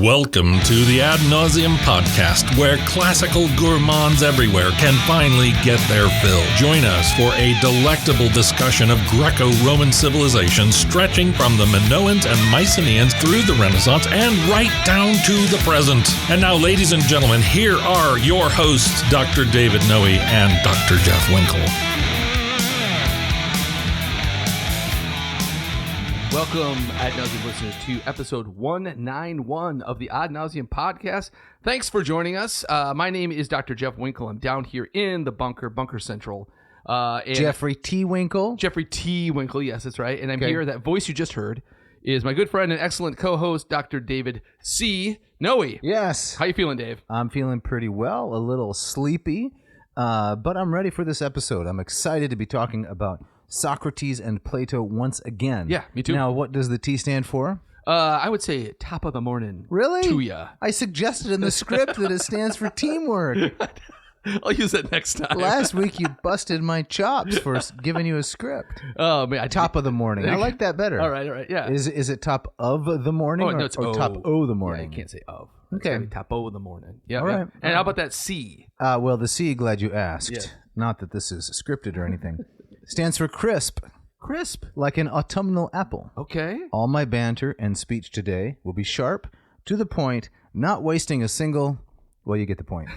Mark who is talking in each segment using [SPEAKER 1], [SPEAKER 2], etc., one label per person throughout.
[SPEAKER 1] Welcome to the Ad Nauseam podcast, where classical gourmands everywhere can finally get their fill. Join us for a delectable discussion of Greco-Roman civilization stretching from the Minoans and Mycenaeans through the Renaissance and right down to the present. And now, ladies and gentlemen, here are your hosts, Dr. David Noe and Dr. Jeff Winkle.
[SPEAKER 2] Welcome, Ad Nauseam listeners, to episode 191 of the Ad Nauseam podcast. Thanks for joining us. My name is Dr. Jeff Winkle. I'm down here in the Bunker Central.
[SPEAKER 3] Jeffrey T. Winkle.
[SPEAKER 2] Jeffrey T. Winkle, yes, that's right. And I'm here. That voice you just heard is my good friend and excellent co-host, Dr. David C. Noe.
[SPEAKER 3] Yes.
[SPEAKER 2] How you feeling, Dave?
[SPEAKER 3] I'm feeling pretty well, a little sleepy, but I'm ready for this episode. I'm excited to be talking about Socrates and Plato once again.
[SPEAKER 2] Yeah, me too.
[SPEAKER 3] Now, what does the T stand for?
[SPEAKER 2] I would say top of the morning.
[SPEAKER 3] Really?
[SPEAKER 2] To ya.
[SPEAKER 3] I suggested in the script that it stands for teamwork.
[SPEAKER 2] I'll use that next time.
[SPEAKER 3] Last week, you busted my chops for giving you a script.
[SPEAKER 2] Oh, man.
[SPEAKER 3] Top of the morning. I like that better.
[SPEAKER 2] All right, yeah.
[SPEAKER 3] Is it top of the morning
[SPEAKER 2] no, it's
[SPEAKER 3] or top o the morning?
[SPEAKER 2] Yeah, you can't say of.
[SPEAKER 3] Okay.
[SPEAKER 2] It's top o of the morning. Yeah.
[SPEAKER 3] All right.
[SPEAKER 2] And how about that C?
[SPEAKER 3] Well, the C, glad you asked.
[SPEAKER 2] Yeah.
[SPEAKER 3] Not that this is scripted or anything. Stands for crisp.
[SPEAKER 2] Crisp.
[SPEAKER 3] Like an autumnal apple.
[SPEAKER 2] Okay.
[SPEAKER 3] All my banter and speech today will be sharp, to the point, not wasting a single... Well, you get the point.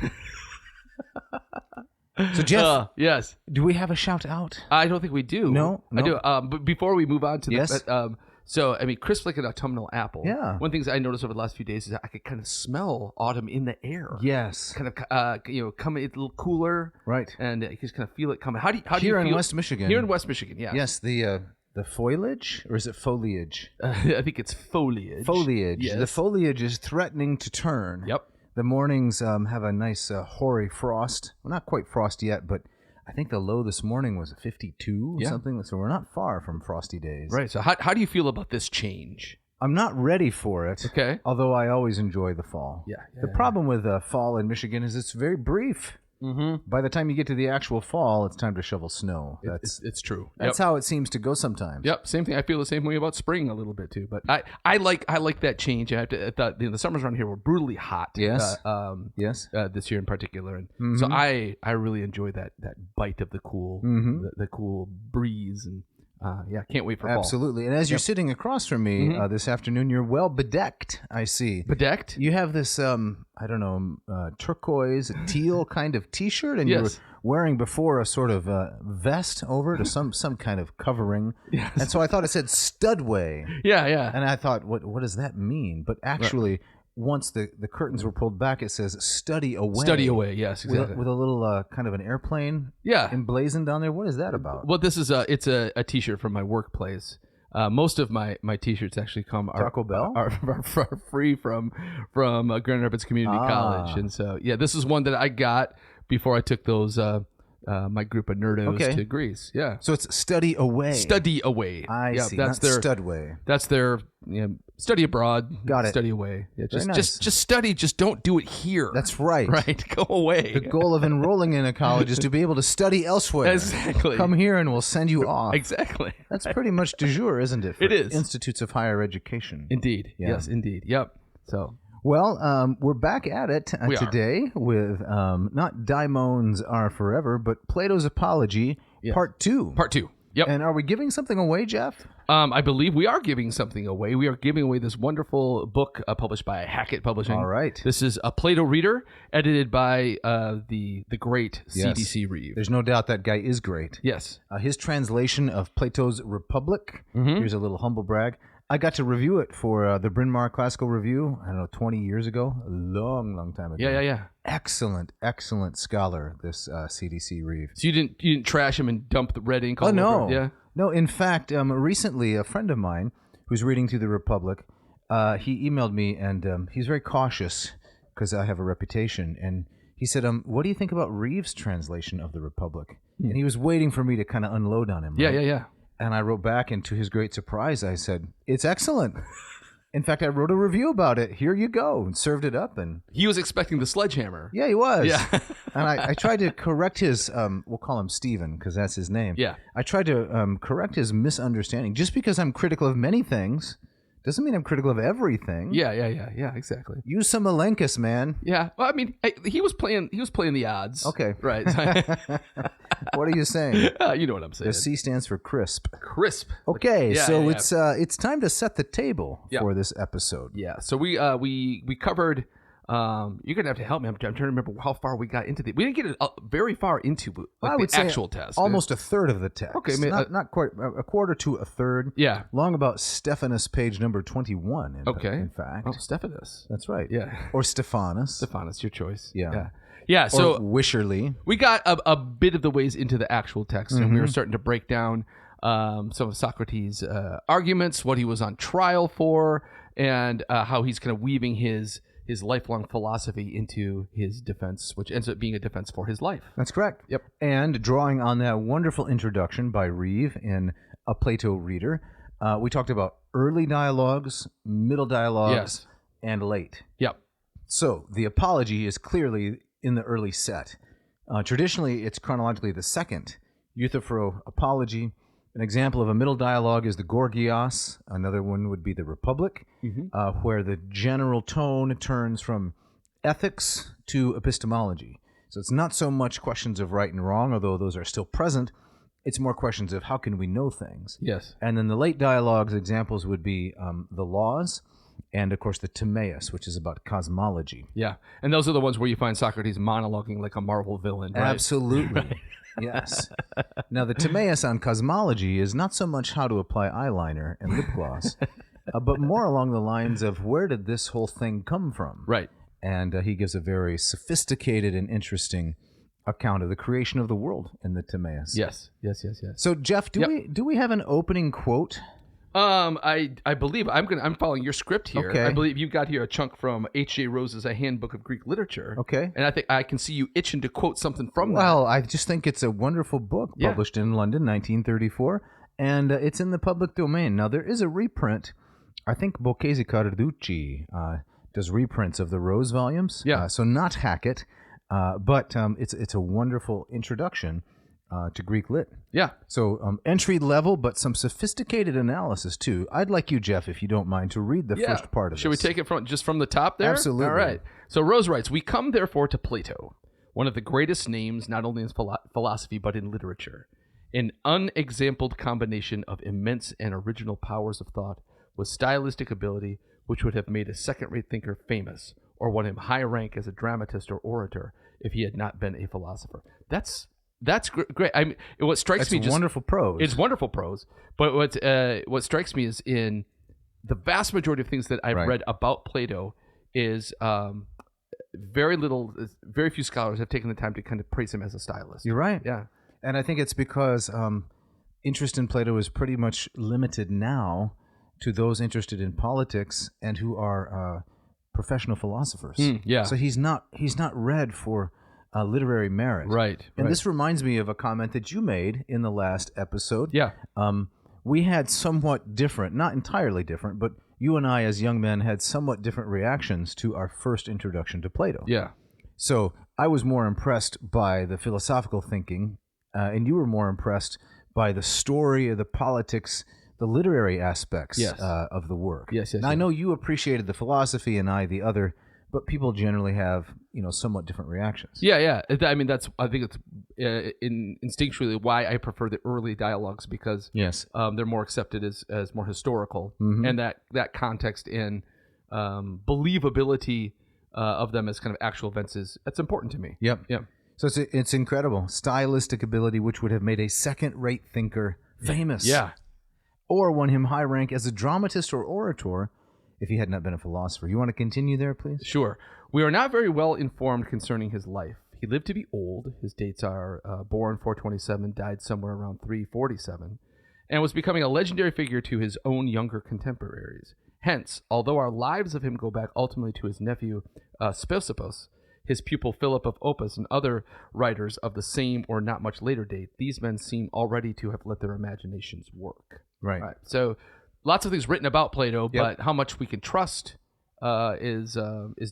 [SPEAKER 3] So, Jeff,
[SPEAKER 2] yes.
[SPEAKER 3] do we have a shout out?
[SPEAKER 2] I don't think we do.
[SPEAKER 3] No?
[SPEAKER 2] I do. But before we move on to
[SPEAKER 3] Yes.
[SPEAKER 2] crisp like an autumnal apple.
[SPEAKER 3] Yeah.
[SPEAKER 2] One of the things I noticed over the last few days is that I could kind of smell autumn in the air.
[SPEAKER 3] Yes.
[SPEAKER 2] Kind of, coming. It's a little cooler.
[SPEAKER 3] Right.
[SPEAKER 2] And you just kind of feel it coming. How do you
[SPEAKER 3] Here
[SPEAKER 2] feel?
[SPEAKER 3] in West Michigan.
[SPEAKER 2] Here in West Michigan, yeah.
[SPEAKER 3] Yes, the foliage, or is it foliage?
[SPEAKER 2] I think it's foliage.
[SPEAKER 3] Foliage.
[SPEAKER 2] Yes.
[SPEAKER 3] The foliage is threatening to turn.
[SPEAKER 2] Yep.
[SPEAKER 3] The mornings have a nice hoary frost. Well, not quite frost yet, but I think the low this morning was 52 or something. So we're not far from frosty days.
[SPEAKER 2] Right. So how do you feel about this change?
[SPEAKER 3] I'm not ready for it.
[SPEAKER 2] Okay.
[SPEAKER 3] Although I always enjoy the fall.
[SPEAKER 2] Yeah.
[SPEAKER 3] The problem with fall in Michigan is it's very brief.
[SPEAKER 2] Mm-hmm.
[SPEAKER 3] By the time you get to the actual fall, it's time to shovel snow.
[SPEAKER 2] It's true.
[SPEAKER 3] That's how it seems to go sometimes.
[SPEAKER 2] Yep, same thing. I feel the same way about spring a little bit too. But I like that change. I thought the summers around here were brutally hot.
[SPEAKER 3] Yes.
[SPEAKER 2] Yes. This year in particular, and so I really enjoy that bite of the cool, the cool breeze, and can't wait for fall.
[SPEAKER 3] Absolutely. And as you're sitting across from me this afternoon, you're well bedecked. I see.
[SPEAKER 2] Bedecked?
[SPEAKER 3] You have this turquoise, teal kind of T-shirt, and you were wearing before a sort of vest over to some kind of covering.
[SPEAKER 2] Yes.
[SPEAKER 3] And so I thought it said studway.
[SPEAKER 2] Yeah.
[SPEAKER 3] And I thought, what does that mean? But actually, once the curtains were pulled back, it says study away.
[SPEAKER 2] Study away, yes, exactly.
[SPEAKER 3] With a little kind of an airplane emblazoned on there. What is that about?
[SPEAKER 2] Well, this is it's a T-shirt from my workplace. Most of my T-shirts actually
[SPEAKER 3] Taco Bell
[SPEAKER 2] are free from Grand Rapids Community College, and so this is one that I got before I took those my group of nerdos to Greece. Yeah,
[SPEAKER 3] so it's study away.
[SPEAKER 2] Study away.
[SPEAKER 3] I see.
[SPEAKER 2] That's
[SPEAKER 3] not
[SPEAKER 2] their
[SPEAKER 3] studway.
[SPEAKER 2] That's their study abroad.
[SPEAKER 3] Got it.
[SPEAKER 2] Study away. Yeah,
[SPEAKER 3] nice.
[SPEAKER 2] just study. Just don't do it here.
[SPEAKER 3] That's right.
[SPEAKER 2] Right. Go away.
[SPEAKER 3] The goal of enrolling in a college is to be able to study elsewhere.
[SPEAKER 2] Exactly.
[SPEAKER 3] Come here and we'll send you off.
[SPEAKER 2] Exactly.
[SPEAKER 3] That's pretty much du jour, isn't it?
[SPEAKER 2] It is.
[SPEAKER 3] Institutes of higher education.
[SPEAKER 2] Indeed.
[SPEAKER 3] Yeah.
[SPEAKER 2] Yes, indeed. Yep. So.
[SPEAKER 3] Well, we're back at it today with not Daimons Are Forever, but Plato's Apology, Part 2.
[SPEAKER 2] Part 2. Yep.
[SPEAKER 3] And are we giving something away, Jeff?
[SPEAKER 2] I believe we are giving something away. We are giving away this wonderful book published by Hackett Publishing.
[SPEAKER 3] All right.
[SPEAKER 2] This is a Plato Reader, edited by the great C.D.C. Reeve.
[SPEAKER 3] There's no doubt that guy is great.
[SPEAKER 2] Yes.
[SPEAKER 3] His translation of Plato's Republic, here's a little humble brag. I got to review it for the Bryn Mawr Classical Review, I don't know, 20 years ago. A long time ago.
[SPEAKER 2] Yeah.
[SPEAKER 3] Excellent scholar, this C.D.C. Reeve.
[SPEAKER 2] So you didn't trash him and dump the red ink all
[SPEAKER 3] no.
[SPEAKER 2] over? Yeah.
[SPEAKER 3] No, in fact, recently a friend of mine who's reading through the Republic, he emailed me, and he's very cautious because I have a reputation. And he said, what do you think about Reeve's translation of the Republic? And he was waiting for me to kind of unload on him. Right?
[SPEAKER 2] Yeah.
[SPEAKER 3] And I wrote back, and to his great surprise, I said, it's excellent. In fact, I wrote a review about it. Here you go. And served it up. And
[SPEAKER 2] he was expecting the sledgehammer.
[SPEAKER 3] Yeah, he was.
[SPEAKER 2] Yeah.
[SPEAKER 3] And I tried to correct his, we'll call him Stephen because that's his name.
[SPEAKER 2] Yeah.
[SPEAKER 3] I tried to correct his misunderstanding. Just because I'm critical of many things Doesn't mean I'm critical of everything.
[SPEAKER 2] Yeah, exactly.
[SPEAKER 3] Use some elenchus, man.
[SPEAKER 2] Yeah. Well, I mean, he was playing the odds.
[SPEAKER 3] Okay.
[SPEAKER 2] Right.
[SPEAKER 3] What are you saying?
[SPEAKER 2] You know what I'm saying.
[SPEAKER 3] The C stands for crisp.
[SPEAKER 2] Crisp.
[SPEAKER 3] Okay,
[SPEAKER 2] Yeah,
[SPEAKER 3] so
[SPEAKER 2] yeah.
[SPEAKER 3] it's time to set the table for this episode.
[SPEAKER 2] Yeah. So we covered. You're gonna have to help me. I'm trying to remember how far we got into we didn't get very far into
[SPEAKER 3] I would
[SPEAKER 2] the
[SPEAKER 3] say
[SPEAKER 2] actual test.
[SPEAKER 3] Almost a third of the text.
[SPEAKER 2] Okay,
[SPEAKER 3] not quite a quarter to a third.
[SPEAKER 2] Yeah.
[SPEAKER 3] Long about Stephanus page number 21. In fact.
[SPEAKER 2] Oh, Stephanus.
[SPEAKER 3] That's right.
[SPEAKER 2] Yeah.
[SPEAKER 3] Or Stephanus.
[SPEAKER 2] Stephanus, your choice.
[SPEAKER 3] Yeah.
[SPEAKER 2] Yeah. So
[SPEAKER 3] or Wisherly.
[SPEAKER 2] we got a bit of the ways into the actual text, and we were starting to break down some of Socrates' arguments, what he was on trial for, and how he's kind of weaving his lifelong philosophy into his defense, which ends up being a defense for his life.
[SPEAKER 3] That's correct.
[SPEAKER 2] Yep.
[SPEAKER 3] And drawing on that wonderful introduction by Reeve in A Plato Reader, we talked about early dialogues, middle dialogues, and late.
[SPEAKER 2] Yep.
[SPEAKER 3] So the apology is clearly in the early set. Traditionally, it's chronologically the second. Euthyphro apology. An example of a middle dialogue is the Gorgias. Another one would be the Republic, where the general tone turns from ethics to epistemology. So it's not so much questions of right and wrong, although those are still present. It's more questions of how can we know things.
[SPEAKER 2] Yes.
[SPEAKER 3] And then the late dialogues examples would be the Laws, and of course the Timaeus, which is about cosmology.
[SPEAKER 2] Yeah. And those are the ones where you find Socrates monologuing like a Marvel villain, right?
[SPEAKER 3] Absolutely. Yes. Now, the Timaeus on cosmology is not so much how to apply eyeliner and lip gloss, but more along the lines of where did this whole thing come from?
[SPEAKER 2] Right.
[SPEAKER 3] And he gives a very sophisticated and interesting account of the creation of the world in the Timaeus.
[SPEAKER 2] Yes.
[SPEAKER 3] So, Jeff, do we have an opening quote?
[SPEAKER 2] I believe I'm following your script here.
[SPEAKER 3] Okay.
[SPEAKER 2] I believe you've got here a chunk from H.J. Rose's A Handbook of Greek Literature.
[SPEAKER 3] Okay.
[SPEAKER 2] And I think I can see you itching to quote something from that.
[SPEAKER 3] Well, I just think it's a wonderful book published in London, 1934, and it's in the public domain. Now, there is a reprint. I think Borghese Carducci does reprints of the Rose volumes.
[SPEAKER 2] Yeah.
[SPEAKER 3] So not Hackett, but it's a wonderful introduction to Greek lit.
[SPEAKER 2] Yeah.
[SPEAKER 3] So entry level, but some sophisticated analysis too. I'd like you, Jeff, if you don't mind, to read the first part of this.
[SPEAKER 2] Should we take it from the top there?
[SPEAKER 3] Absolutely.
[SPEAKER 2] All right. So Rose writes, "We come therefore to Plato, one of the greatest names not only in philosophy but in literature, an unexampled combination of immense and original powers of thought with stylistic ability which would have made a second-rate thinker famous or won him high rank as a dramatist or orator if he had not been a philosopher." That's great. I mean, what strikes me
[SPEAKER 3] just wonderful prose.
[SPEAKER 2] It's wonderful prose. But what strikes me is in the vast majority of things that I've read about Plato is very few scholars have taken the time to kind of praise him as a stylist.
[SPEAKER 3] You're right.
[SPEAKER 2] Yeah.
[SPEAKER 3] And I think it's because interest in Plato is pretty much limited now to those interested in politics and who are professional philosophers.
[SPEAKER 2] Yeah.
[SPEAKER 3] So he's not read for literary merit.
[SPEAKER 2] Right.
[SPEAKER 3] And this reminds me of a comment that you made in the last episode.
[SPEAKER 2] Yeah.
[SPEAKER 3] We had somewhat different, not entirely different, but you and I as young men had somewhat different reactions to our first introduction to Plato.
[SPEAKER 2] Yeah.
[SPEAKER 3] So I was more impressed by the philosophical thinking, and you were more impressed by the story, the politics, the literary aspects of the work.
[SPEAKER 2] Yes.
[SPEAKER 3] Now, I know you appreciated the philosophy and I the other, but people generally have, somewhat different reactions.
[SPEAKER 2] Yeah. I mean, I think it's instinctually why I prefer the early dialogues because they're more accepted as more historical, and that context and believability of them as kind of actual events that's important to me.
[SPEAKER 3] Yep. So it's incredible. Stylistic ability, which would have made a second-rate thinker famous.
[SPEAKER 2] Yeah.
[SPEAKER 3] Or won him high rank as a dramatist or orator if he had not been a philosopher. You want to continue there, please?
[SPEAKER 2] Sure. We are not very well informed concerning his life. He lived to be old. His dates are born 427, died somewhere around 347, and was becoming a legendary figure to his own younger contemporaries. Hence, although our lives of him go back ultimately to his nephew Speusippus, his pupil Philip of Opus, and other writers of the same or not much later date, these men seem already to have let their imaginations work.
[SPEAKER 3] Right.
[SPEAKER 2] So lots of things written about Plato, but how much we can trust is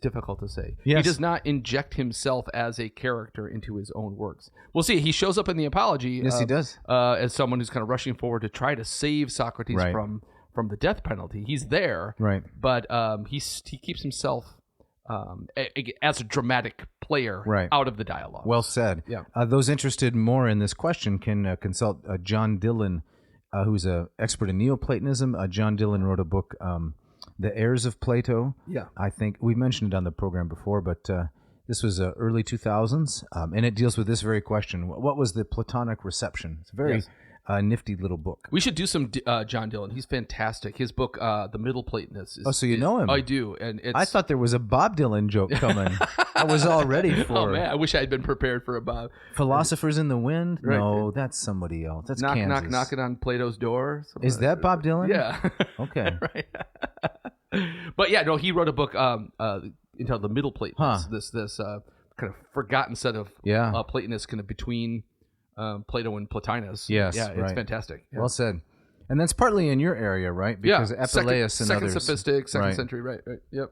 [SPEAKER 2] difficult to say.
[SPEAKER 3] Yes.
[SPEAKER 2] He does not inject himself as a character into his own works. We'll see. He shows up in the Apology.
[SPEAKER 3] Yes, he does.
[SPEAKER 2] As someone who's kind of rushing forward to try to save Socrates from from the death penalty. He's there,
[SPEAKER 3] Right.
[SPEAKER 2] but he keeps himself as a dramatic player
[SPEAKER 3] Right.
[SPEAKER 2] out of the dialogue.
[SPEAKER 3] Well said.
[SPEAKER 2] Yeah.
[SPEAKER 3] Those interested more in this question can consult John Dillon, who's an expert in Neoplatonism. John Dillon wrote a book, The Heirs of Plato.
[SPEAKER 2] Yeah.
[SPEAKER 3] I think we mentioned it on the program before, but this was early 2000s, and it deals with this very question. What was the Platonic reception? It's a very nifty little book.
[SPEAKER 2] We should do some John Dillon. He's fantastic. His book, The Middle Platonists.
[SPEAKER 3] So you know him?
[SPEAKER 2] I do, and
[SPEAKER 3] I thought there was a Bob Dylan joke coming. I was all ready for.
[SPEAKER 2] Oh man, I wish I had been prepared for a Bob.
[SPEAKER 3] Philosophers in the Wind?
[SPEAKER 2] Right.
[SPEAKER 3] No, that's somebody else. That's Kansas.
[SPEAKER 2] Knocking on Plato's door.
[SPEAKER 3] Is that Bob Dylan?
[SPEAKER 2] Yeah.
[SPEAKER 3] Okay.
[SPEAKER 2] Right. But yeah, no, he wrote a book entitled The Middle Platonists. This kind of forgotten set of Platonists kind of between Plato and Plotinus.
[SPEAKER 3] Yes,
[SPEAKER 2] yeah, it's
[SPEAKER 3] right.
[SPEAKER 2] fantastic. Yeah.
[SPEAKER 3] Well said. And that's partly in your area, right? Because Apuleius and
[SPEAKER 2] second
[SPEAKER 3] others.
[SPEAKER 2] sophistic, second
[SPEAKER 3] Right.
[SPEAKER 2] century, right? Yep.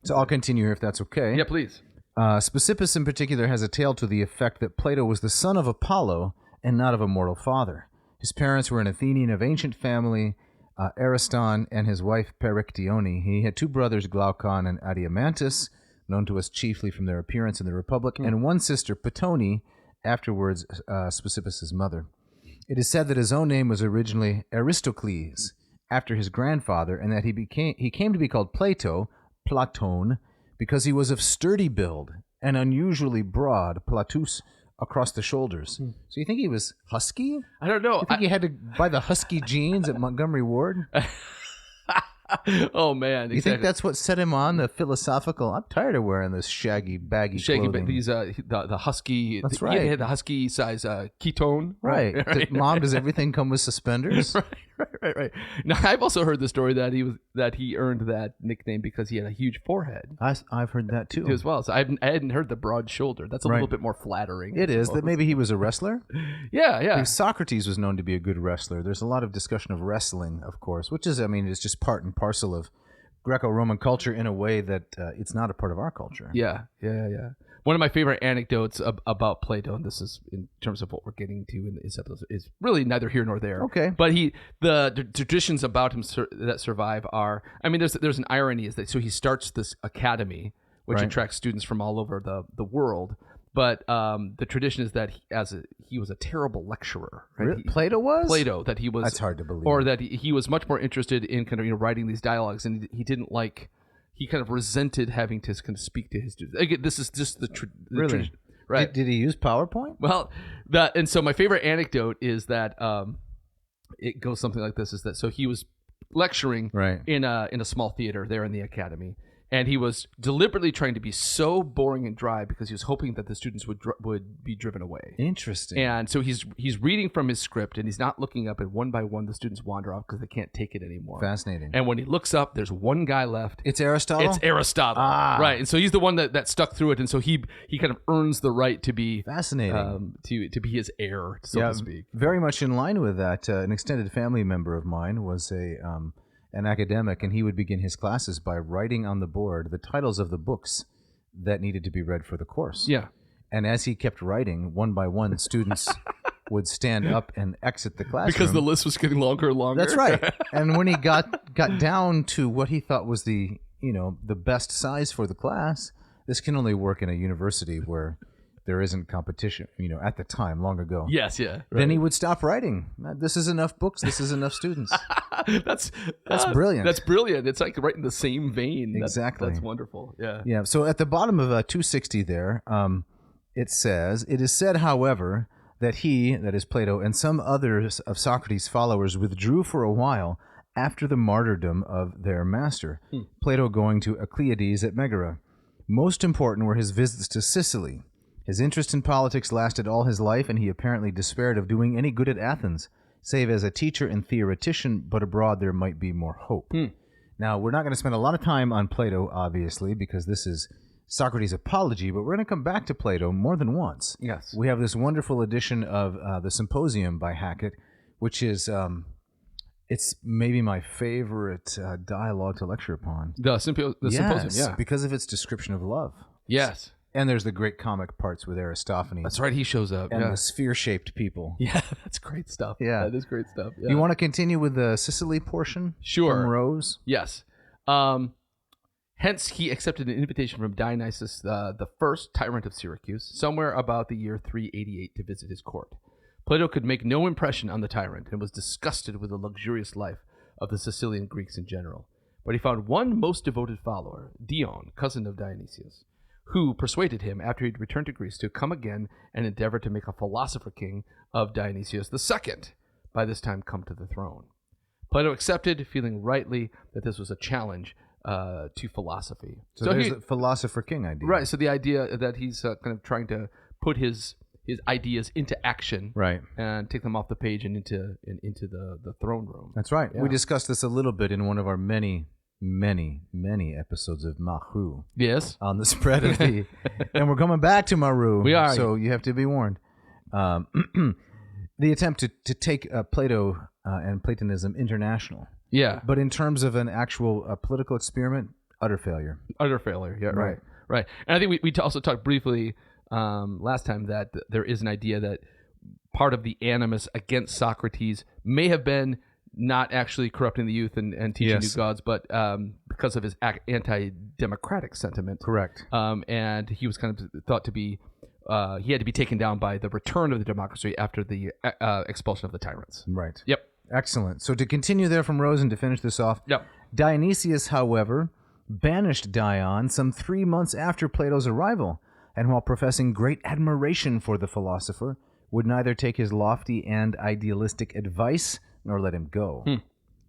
[SPEAKER 3] So I'll continue here if that's okay.
[SPEAKER 2] Yeah, please.
[SPEAKER 3] Speusippus in particular has a tale to the effect that Plato was the son of Apollo and not of a mortal father. His parents were an Athenian of ancient family, Ariston, and his wife Perictione. He had two brothers, Glaucon and Adeimantus, known to us chiefly from their appearance in the Republic, and one sister, Petone, afterwards Speusippus' mother. It is said that his own name was originally Aristocles, after his grandfather, and that he came to be called Plato, Platon, because he was of sturdy build and unusually broad, platus, across the shoulders. So you think he was husky?
[SPEAKER 2] I don't know.
[SPEAKER 3] You think he had to buy the husky jeans at Montgomery Ward?
[SPEAKER 2] Oh man!
[SPEAKER 3] You think that's what set him on the philosophical? I'm tired of wearing this shaggy, baggy clothing.
[SPEAKER 2] These the husky.
[SPEAKER 3] That's
[SPEAKER 2] He
[SPEAKER 3] right.
[SPEAKER 2] had the husky size ketone.
[SPEAKER 3] Right. Mom, does everything come with suspenders?
[SPEAKER 2] Right. Now I've also heard the story that he earned that nickname because he had a huge forehead
[SPEAKER 3] I've heard that too.
[SPEAKER 2] as well. So I hadn't heard the broad shoulder. That's a little bit more flattering.
[SPEAKER 3] It is that maybe he was a wrestler.
[SPEAKER 2] Yeah.
[SPEAKER 3] Because Socrates was known to be a good wrestler. There's a lot of discussion of wrestling, of course, which is, it's just part and parcel of Greco-Roman culture in a way that it's not a part of our culture.
[SPEAKER 2] Yeah. One of my favorite anecdotes about Plato, and this is in terms of what we're getting to in this episode, is really neither here nor there.
[SPEAKER 3] Okay.
[SPEAKER 2] But the traditions about him that survive are, there's an irony is that so he starts this academy which attracts students from all over the world. But the tradition is that he was a terrible lecturer. Right?
[SPEAKER 3] Plato was?
[SPEAKER 2] Plato, that he was.
[SPEAKER 3] That's hard to believe.
[SPEAKER 2] Or that he was much more interested in kind of writing these dialogues, and he didn't like. He kind of resented having to kind of speak to his students. Again, this is just the tradition, right?
[SPEAKER 3] Did he use PowerPoint?
[SPEAKER 2] Well, and so my favorite anecdote is that it goes something like this: is that so he was lecturing in a small theater there in the academy. And he was deliberately trying to be so boring and dry because he was hoping that the students would be driven away.
[SPEAKER 3] Interesting.
[SPEAKER 2] And so he's reading from his script, and he's not looking up, and one by one the students wander off because they can't take it anymore.
[SPEAKER 3] Fascinating.
[SPEAKER 2] And when he looks up, there's one guy left.
[SPEAKER 3] It's Aristotle?
[SPEAKER 2] It's Aristotle. Right. And so he's the one that stuck through it, and so he kind of earns the right to be
[SPEAKER 3] fascinating
[SPEAKER 2] to be his heir, so to speak.
[SPEAKER 3] Very much in line with that. An extended family member of mine was an academic, and he would begin his classes by writing on the board the titles of the books that needed to be read for the course.
[SPEAKER 2] Yeah.
[SPEAKER 3] And as he kept writing, one by one, students would stand up and exit the classroom.
[SPEAKER 2] Because the list was getting longer and longer.
[SPEAKER 3] That's right. And when he got down to what he thought was the best size for the class, this can only work in a university where there isn't competition, at the time, long ago.
[SPEAKER 2] Yes, yeah. Right.
[SPEAKER 3] Then he would stop writing. This is enough books. This is enough students.
[SPEAKER 2] That's
[SPEAKER 3] brilliant.
[SPEAKER 2] That's brilliant. It's like right in the same vein.
[SPEAKER 3] Exactly.
[SPEAKER 2] That's wonderful. Yeah.
[SPEAKER 3] Yeah. So at the bottom of 260 there, it says, "It is said, however, that he, that is Plato, and some others of Socrates' followers withdrew for a while after the martyrdom of their master, Plato going to Euclides at Megara. Most important were his visits to Sicily. His interest in politics lasted all his life, and he apparently despaired of doing any good at Athens, save as a teacher and theoretician, but abroad there might be more hope." Now, we're not going to spend a lot of time on Plato, obviously, because this is Socrates' Apology, but we're going to come back to Plato more than once.
[SPEAKER 2] Yes.
[SPEAKER 3] We have this wonderful edition of the Symposium by Hackett, which is, it's maybe my favorite dialogue to lecture upon.
[SPEAKER 2] The Symposium, yeah.
[SPEAKER 3] because of its description of love.
[SPEAKER 2] Yes.
[SPEAKER 3] And there's the great comic parts with Aristophanes.
[SPEAKER 2] That's right. He shows up.
[SPEAKER 3] And the sphere-shaped people.
[SPEAKER 2] Yeah, that's great stuff.
[SPEAKER 3] Yeah.
[SPEAKER 2] That is great stuff. Yeah.
[SPEAKER 3] You want to continue with the Sicily portion?
[SPEAKER 2] Sure.
[SPEAKER 3] From Rose?
[SPEAKER 2] Yes. Hence, he accepted an invitation from Dionysius the first, tyrant of Syracuse, somewhere about the year 388 to visit his court. Plato could make no impression on the tyrant and was disgusted with the luxurious life of the Sicilian Greeks in general. But he found one most devoted follower, Dion, cousin of Dionysius, who persuaded him, after he'd returned to Greece, to come again and endeavor to make a philosopher king of Dionysius II, by this time come to the throne. Plato accepted, feeling rightly that this was a challenge to philosophy.
[SPEAKER 3] So there's a philosopher king idea.
[SPEAKER 2] Right, so the idea that he's kind of trying to put his ideas into action,
[SPEAKER 3] right,
[SPEAKER 2] and take them off the page and into the throne room.
[SPEAKER 3] That's right.
[SPEAKER 2] Yeah.
[SPEAKER 3] We discussed this a little bit in one of our many episodes of Maru.
[SPEAKER 2] Yes.
[SPEAKER 3] On the spread of the... and we're coming back to Maru.
[SPEAKER 2] We are.
[SPEAKER 3] So you have to be warned. The attempt to take Plato and Platonism international.
[SPEAKER 2] Yeah.
[SPEAKER 3] But in terms of an actual political experiment, utter failure.
[SPEAKER 2] Utter failure, yeah, right. And I think we also talked briefly last time that there is an idea that part of the animus against Socrates may have been not actually corrupting the youth and teaching new gods, but because of his anti-democratic sentiment.
[SPEAKER 3] Correct.
[SPEAKER 2] And he was kind of thought to be, he had to be taken down by the return of the democracy after the expulsion of the tyrants.
[SPEAKER 3] Right.
[SPEAKER 2] Yep.
[SPEAKER 3] Excellent. So to continue there from Rose and to finish this off, Dionysius, however, banished Dion some 3 months after Plato's arrival, and while professing great admiration for the philosopher, would neither take his lofty and idealistic advice nor let him go.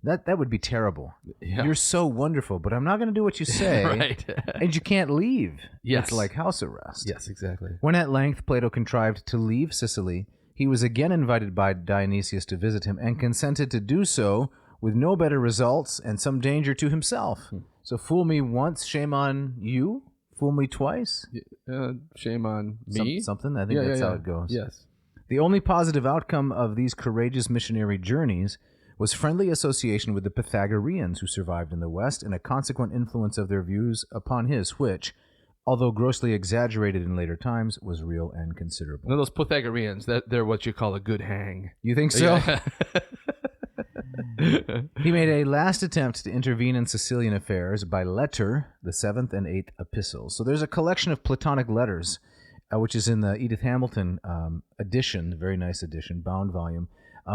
[SPEAKER 3] That would be terrible. Yeah. You're so wonderful, but I'm not going to do what you say.
[SPEAKER 2] Right.
[SPEAKER 3] And you can't leave.
[SPEAKER 2] Yes.
[SPEAKER 3] It's like house arrest.
[SPEAKER 2] Yes, exactly.
[SPEAKER 3] When at length Plato contrived to leave Sicily, he was again invited by Dionysius to visit him and consented to do so with no better results and some danger to himself. So fool me once, shame on you. Fool me twice.
[SPEAKER 2] Shame on me.
[SPEAKER 3] Something. I think that's how it goes.
[SPEAKER 2] Yes.
[SPEAKER 3] The only positive outcome of these courageous missionary journeys was friendly association with the Pythagoreans who survived in the West and a consequent influence of their views upon his, which, although grossly exaggerated in later times, was real and considerable.
[SPEAKER 2] Now, those Pythagoreans, they're what you call a good hang.
[SPEAKER 3] You think so?
[SPEAKER 2] Yeah.
[SPEAKER 3] He made a last attempt to intervene in Sicilian affairs by letter, the 7th and 8th epistles. So there's a collection of Platonic letters, which is in the Edith Hamilton edition, very nice edition, bound volume,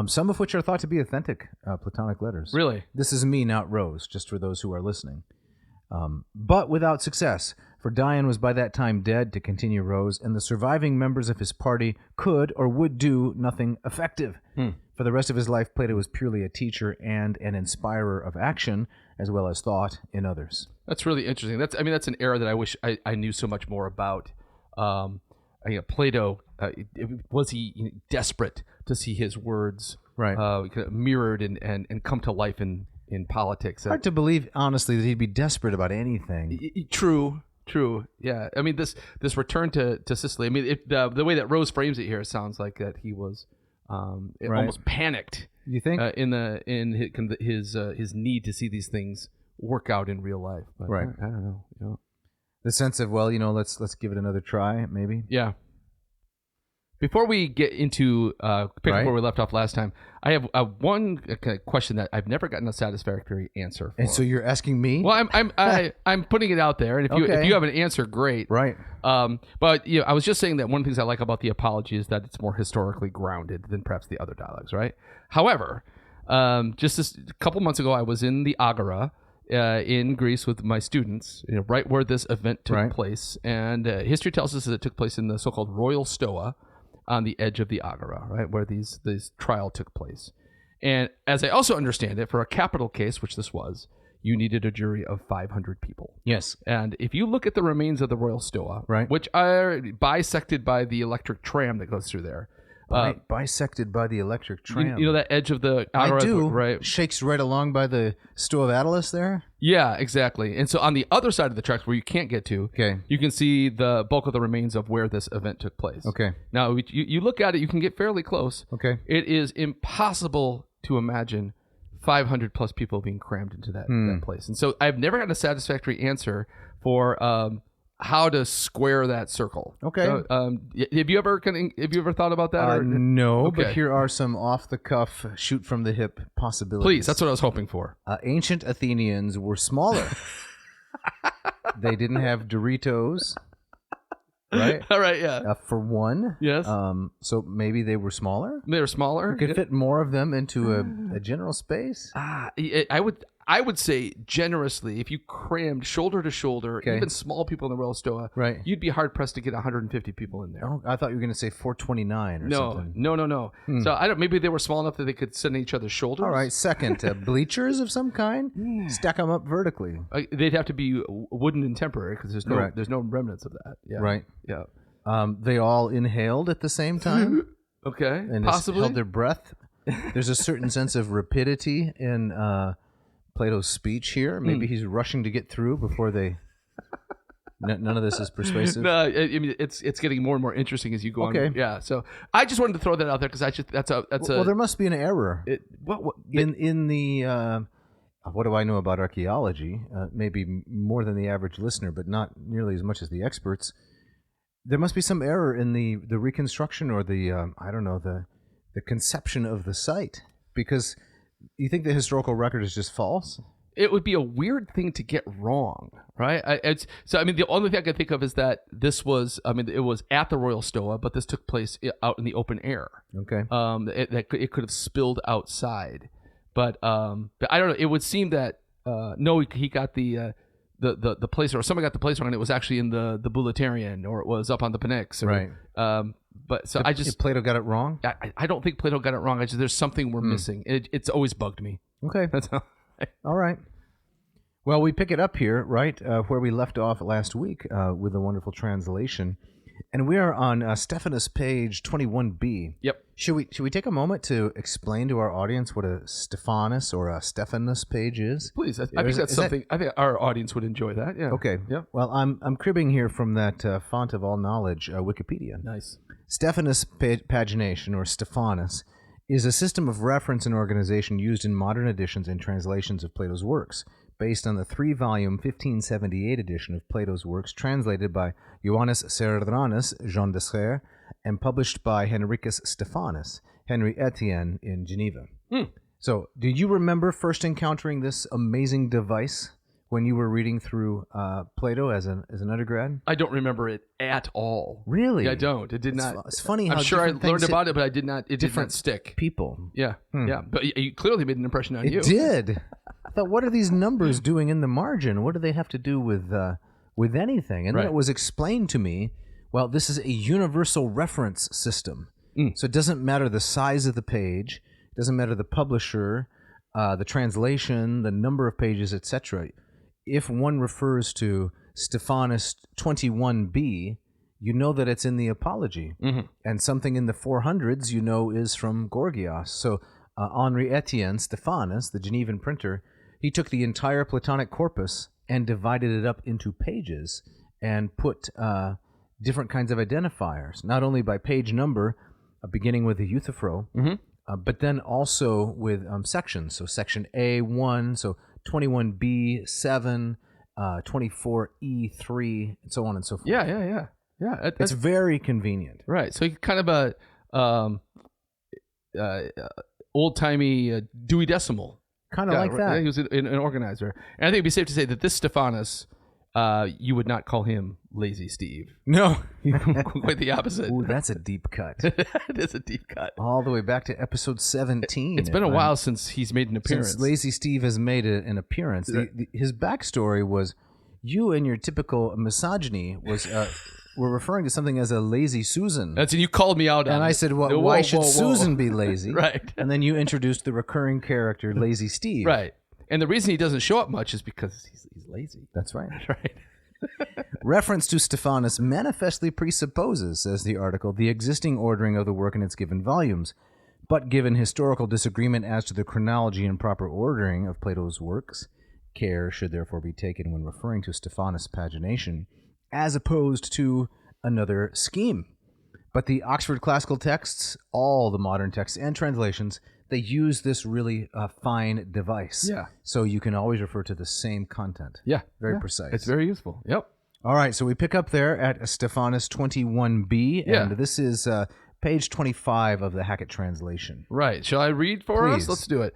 [SPEAKER 3] some of which are thought to be authentic Platonic letters.
[SPEAKER 2] Really?
[SPEAKER 3] This is me, not Rose, just for those who are listening. But without success, for Dion was by that time dead, to continue Rose, and the surviving members of his party could or would do nothing effective. For the rest of his life, Plato was purely a teacher and an inspirer of action, as well as thought in others.
[SPEAKER 2] That's really interesting. That's an era that I wish I knew so much more about. Plato, was he desperate to see his words mirrored and come to life in politics?
[SPEAKER 3] Hard to believe, honestly, that he'd be desperate about anything.
[SPEAKER 2] True. Yeah. I mean, this return to Sicily. I mean, the way that Rose frames it here sounds like that he was almost panicked.
[SPEAKER 3] You think
[SPEAKER 2] in his need to see these things work out in real life? But
[SPEAKER 3] right.
[SPEAKER 2] I don't know. You know.
[SPEAKER 3] The sense of, well, let's give it another try, maybe.
[SPEAKER 2] Yeah. Before we get into pick up where we left off last time, I have one question that I've never gotten a satisfactory answer for.
[SPEAKER 3] And so you're asking me?
[SPEAKER 2] Well, I'm putting it out there, and if you have an answer, great.
[SPEAKER 3] Right.
[SPEAKER 2] But I was just saying that one of the things I like about the Apology is that it's more historically grounded than perhaps the other dialogues, right? However, just a couple months ago, I was in the Agora in Greece with my students, right where this event took place, and history tells us that it took place in the so-called Royal Stoa, on the edge of the Agora, right, where this trial took place. And as I also understand it, for a capital case, which this was, you needed a jury of 500 people.
[SPEAKER 3] Yes.
[SPEAKER 2] And if you look at the remains of the Royal Stoa,
[SPEAKER 3] right,
[SPEAKER 2] which are bisected by the electric tram that goes through there.
[SPEAKER 3] Bisected by the electric tram.
[SPEAKER 2] You know that edge of the Agora?
[SPEAKER 3] I do.
[SPEAKER 2] Right.
[SPEAKER 3] Shakes right along by the Stoa of Attalus there?
[SPEAKER 2] Yeah, exactly. And so on the other side of the tracks where you can't get to, you can see the bulk of the remains of where this event took place.
[SPEAKER 3] Okay.
[SPEAKER 2] Now, you look at it, you can get fairly close.
[SPEAKER 3] Okay.
[SPEAKER 2] It is impossible to imagine 500 plus people being crammed into that place. And so I've never gotten a satisfactory answer for how to square that circle.
[SPEAKER 3] Okay.
[SPEAKER 2] So, have you ever thought about that?
[SPEAKER 3] No,
[SPEAKER 2] Okay.
[SPEAKER 3] but here are some off-the-cuff, shoot-from-the-hip possibilities.
[SPEAKER 2] Please, that's what I was hoping for.
[SPEAKER 3] Ancient Athenians were smaller. They didn't have Doritos, right?
[SPEAKER 2] All right, yeah.
[SPEAKER 3] For one.
[SPEAKER 2] Yes.
[SPEAKER 3] So maybe they were smaller?
[SPEAKER 2] They were smaller.
[SPEAKER 3] You could fit more of them into a general space?
[SPEAKER 2] I would say generously, if you crammed shoulder to shoulder,
[SPEAKER 3] Okay.
[SPEAKER 2] even small people in the Royal Stoa,
[SPEAKER 3] Right.
[SPEAKER 2] you'd be hard pressed to get 150 people in there.
[SPEAKER 3] Oh, I thought you were going to say 429 or something.
[SPEAKER 2] No. So maybe they were small enough that they could sit on each other's shoulders.
[SPEAKER 3] All right, second, bleachers of some kind? Stack them up vertically.
[SPEAKER 2] They'd have to be wooden and temporary because there's no remnants of that. Yeah.
[SPEAKER 3] Right.
[SPEAKER 2] Yeah.
[SPEAKER 3] They all inhaled at the same time
[SPEAKER 2] Okay.
[SPEAKER 3] and
[SPEAKER 2] Possibly.
[SPEAKER 3] held their breath. There's a certain sense of rapidity in Plato's speech here. Maybe he's rushing to get through before they... None of this is persuasive.
[SPEAKER 2] No, I mean it's getting more and more interesting as you go on.
[SPEAKER 3] Okay.
[SPEAKER 2] Yeah. So I just wanted to throw that out there because
[SPEAKER 3] Well, there must be an error in the. What do I know about archaeology? Maybe more than the average listener, but not nearly as much as the experts. There must be some error in the reconstruction or the conception of the site, because you think the historical record is just false.
[SPEAKER 2] It would be a weird thing to get wrong, right? The only thing I can think of is that this was, it was at the Royal Stoa, but this took place out in the open air.
[SPEAKER 3] Okay.
[SPEAKER 2] It could have spilled outside, but I don't know. It would seem that he got the place, or someone got the place wrong, and it was actually in the Bouleuterion, or it was up on the Pnyx.
[SPEAKER 3] Right.
[SPEAKER 2] If
[SPEAKER 3] Plato got it wrong.
[SPEAKER 2] I don't think Plato got it wrong. There's something we're missing. It's always bugged me.
[SPEAKER 3] Okay.
[SPEAKER 2] That's how.
[SPEAKER 3] All right. Well, we pick it up here, right, where we left off last week with a wonderful translation. And we are on Stephanus page 21b.
[SPEAKER 2] Yep.
[SPEAKER 3] Should we take a moment to explain to our audience what a Stephanus or a Stephanus page is?
[SPEAKER 2] Please. I think that's something. I think our audience would enjoy that. Yeah.
[SPEAKER 3] Okay.
[SPEAKER 2] Yeah.
[SPEAKER 3] Well, I'm cribbing here from that font of all knowledge, Wikipedia.
[SPEAKER 2] Nice.
[SPEAKER 3] Stephanus pagination, or Stephanus, is a system of reference and organization used in modern editions and translations of Plato's works, based on the 3-volume 1578 edition of Plato's works, translated by Ioannis Serranus Jean Descher, and published by Henricus Stephanus, Henry Etienne, in Geneva. So, do you remember first encountering this amazing device when you were reading through Plato as an undergrad?
[SPEAKER 2] I don't remember it at all.
[SPEAKER 3] Really?
[SPEAKER 2] Yeah, I don't. It did not.
[SPEAKER 3] It's funny how
[SPEAKER 2] I'm sure I
[SPEAKER 3] different
[SPEAKER 2] learned
[SPEAKER 3] things
[SPEAKER 2] about it, but I did not. It did
[SPEAKER 3] different
[SPEAKER 2] not stick.
[SPEAKER 3] people.
[SPEAKER 2] Yeah, yeah. But you clearly made an impression on you.
[SPEAKER 3] It did. I thought, what are these numbers doing in the margin? What do they have to do with anything? And then
[SPEAKER 2] Right.
[SPEAKER 3] it was explained to me, well, this is a universal reference system. So it doesn't matter the size of the page, it doesn't matter the publisher, the translation, the number of pages, etc. If one refers to Stephanus 21b, you know that it's in the Apology. And something in the 400s, you know, is from Gorgias. So Henri Etienne Stephanus, the Genevan printer, he took the entire Platonic corpus and divided it up into pages and put different kinds of identifiers, not only by page number, beginning with the Euthyphro, but then also with sections. So section A1, so 21B, 7, 24E3, and so on and so forth.
[SPEAKER 2] Yeah.
[SPEAKER 3] It's very convenient.
[SPEAKER 2] Right. So kind of a old-timey Dewey Decimal.
[SPEAKER 3] Kind of like that.
[SPEAKER 2] He was an organizer. And I think it'd be safe to say that this Stephanus, you would not call him Lazy Steve.
[SPEAKER 3] No.
[SPEAKER 2] Quite the opposite.
[SPEAKER 3] Ooh, that's a deep cut.
[SPEAKER 2] It is a deep cut.
[SPEAKER 3] All the way back to episode 17.
[SPEAKER 2] It's been a while since he's made an appearance.
[SPEAKER 3] Since Lazy Steve has made an appearance. His backstory was, you and your typical misogyny was... we're referring to something as a lazy Susan.
[SPEAKER 2] That's and you called me out on
[SPEAKER 3] and
[SPEAKER 2] it.
[SPEAKER 3] I said, well, why should Susan be lazy?
[SPEAKER 2] Right.
[SPEAKER 3] And then you introduced the recurring character, Lazy Steve.
[SPEAKER 2] Right. And the reason he doesn't show up much is because he's lazy.
[SPEAKER 3] That's right.
[SPEAKER 2] Right.
[SPEAKER 3] Reference to Stephanus manifestly presupposes, says the article, the existing ordering of the work in its given volumes. But given historical disagreement as to the chronology and proper ordering of Plato's works, care should therefore be taken when referring to Stephanus' pagination, as opposed to another scheme. But the Oxford classical texts, all the modern texts and translations, they use this really fine device.
[SPEAKER 2] Yeah.
[SPEAKER 3] So you can always refer to the same content.
[SPEAKER 2] Yeah.
[SPEAKER 3] Very precise.
[SPEAKER 2] It's very useful. Yep.
[SPEAKER 3] All right, so we pick up there at Stephanus 21b, and this is page 25 of the Hackett translation.
[SPEAKER 2] Right. Shall I read for us?
[SPEAKER 3] Please.
[SPEAKER 2] Let's do it.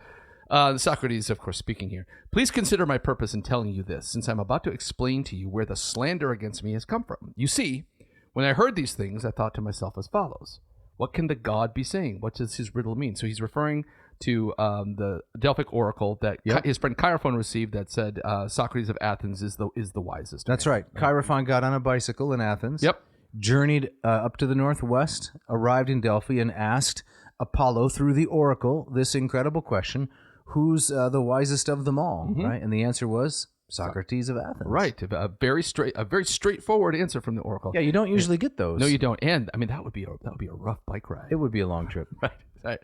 [SPEAKER 2] Socrates, of course, speaking here. Please consider my purpose in telling you this, since I'm about to explain to you where the slander against me has come from. You see, when I heard these things, I thought to myself as follows. What can the god be saying? What does his riddle mean? So he's referring to the Delphic oracle that his friend Chaerephon received that said Socrates of Athens is the wisest.
[SPEAKER 3] That's right. Chaerephon got on a bicycle in Athens.
[SPEAKER 2] Yep.
[SPEAKER 3] Journeyed up to the northwest, arrived in Delphi, and asked Apollo through the oracle this incredible question, who's the wisest of them all, right? And the answer was Socrates of Athens.
[SPEAKER 2] Right. A very straightforward answer from the oracle.
[SPEAKER 3] Yeah, you don't usually get those.
[SPEAKER 2] No, you don't. And I mean that would be a rough bike ride.
[SPEAKER 3] It would be a long trip.
[SPEAKER 2] Right.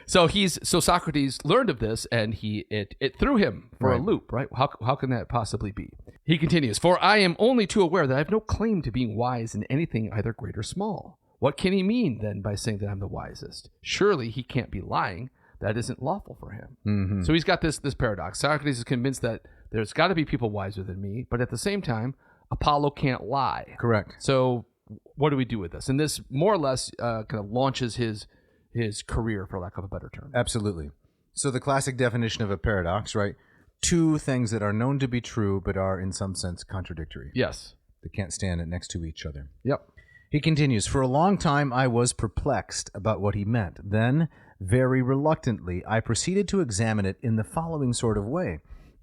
[SPEAKER 2] So Socrates learned of this, and it threw him for a loop, right? How can that possibly be? He continues, for I am only too aware that I have no claim to being wise in anything either great or small. What can he mean then by saying that I'm the wisest? Surely he can't be lying. That isn't lawful for him. Mm-hmm. So he's got this paradox. Socrates is convinced that there's got to be people wiser than me, but at the same time, Apollo can't lie.
[SPEAKER 3] Correct.
[SPEAKER 2] So what do we do with this? And this more or less kind of launches his career, for lack of a better term.
[SPEAKER 3] Absolutely. So the classic definition of a paradox, right? Two things that are known to be true but are in some sense contradictory.
[SPEAKER 2] Yes.
[SPEAKER 3] They can't stand next to each other.
[SPEAKER 2] Yep.
[SPEAKER 3] He continues, for a long time I was perplexed about what he meant. Then, very reluctantly, I proceeded to examine it in the following sort of way.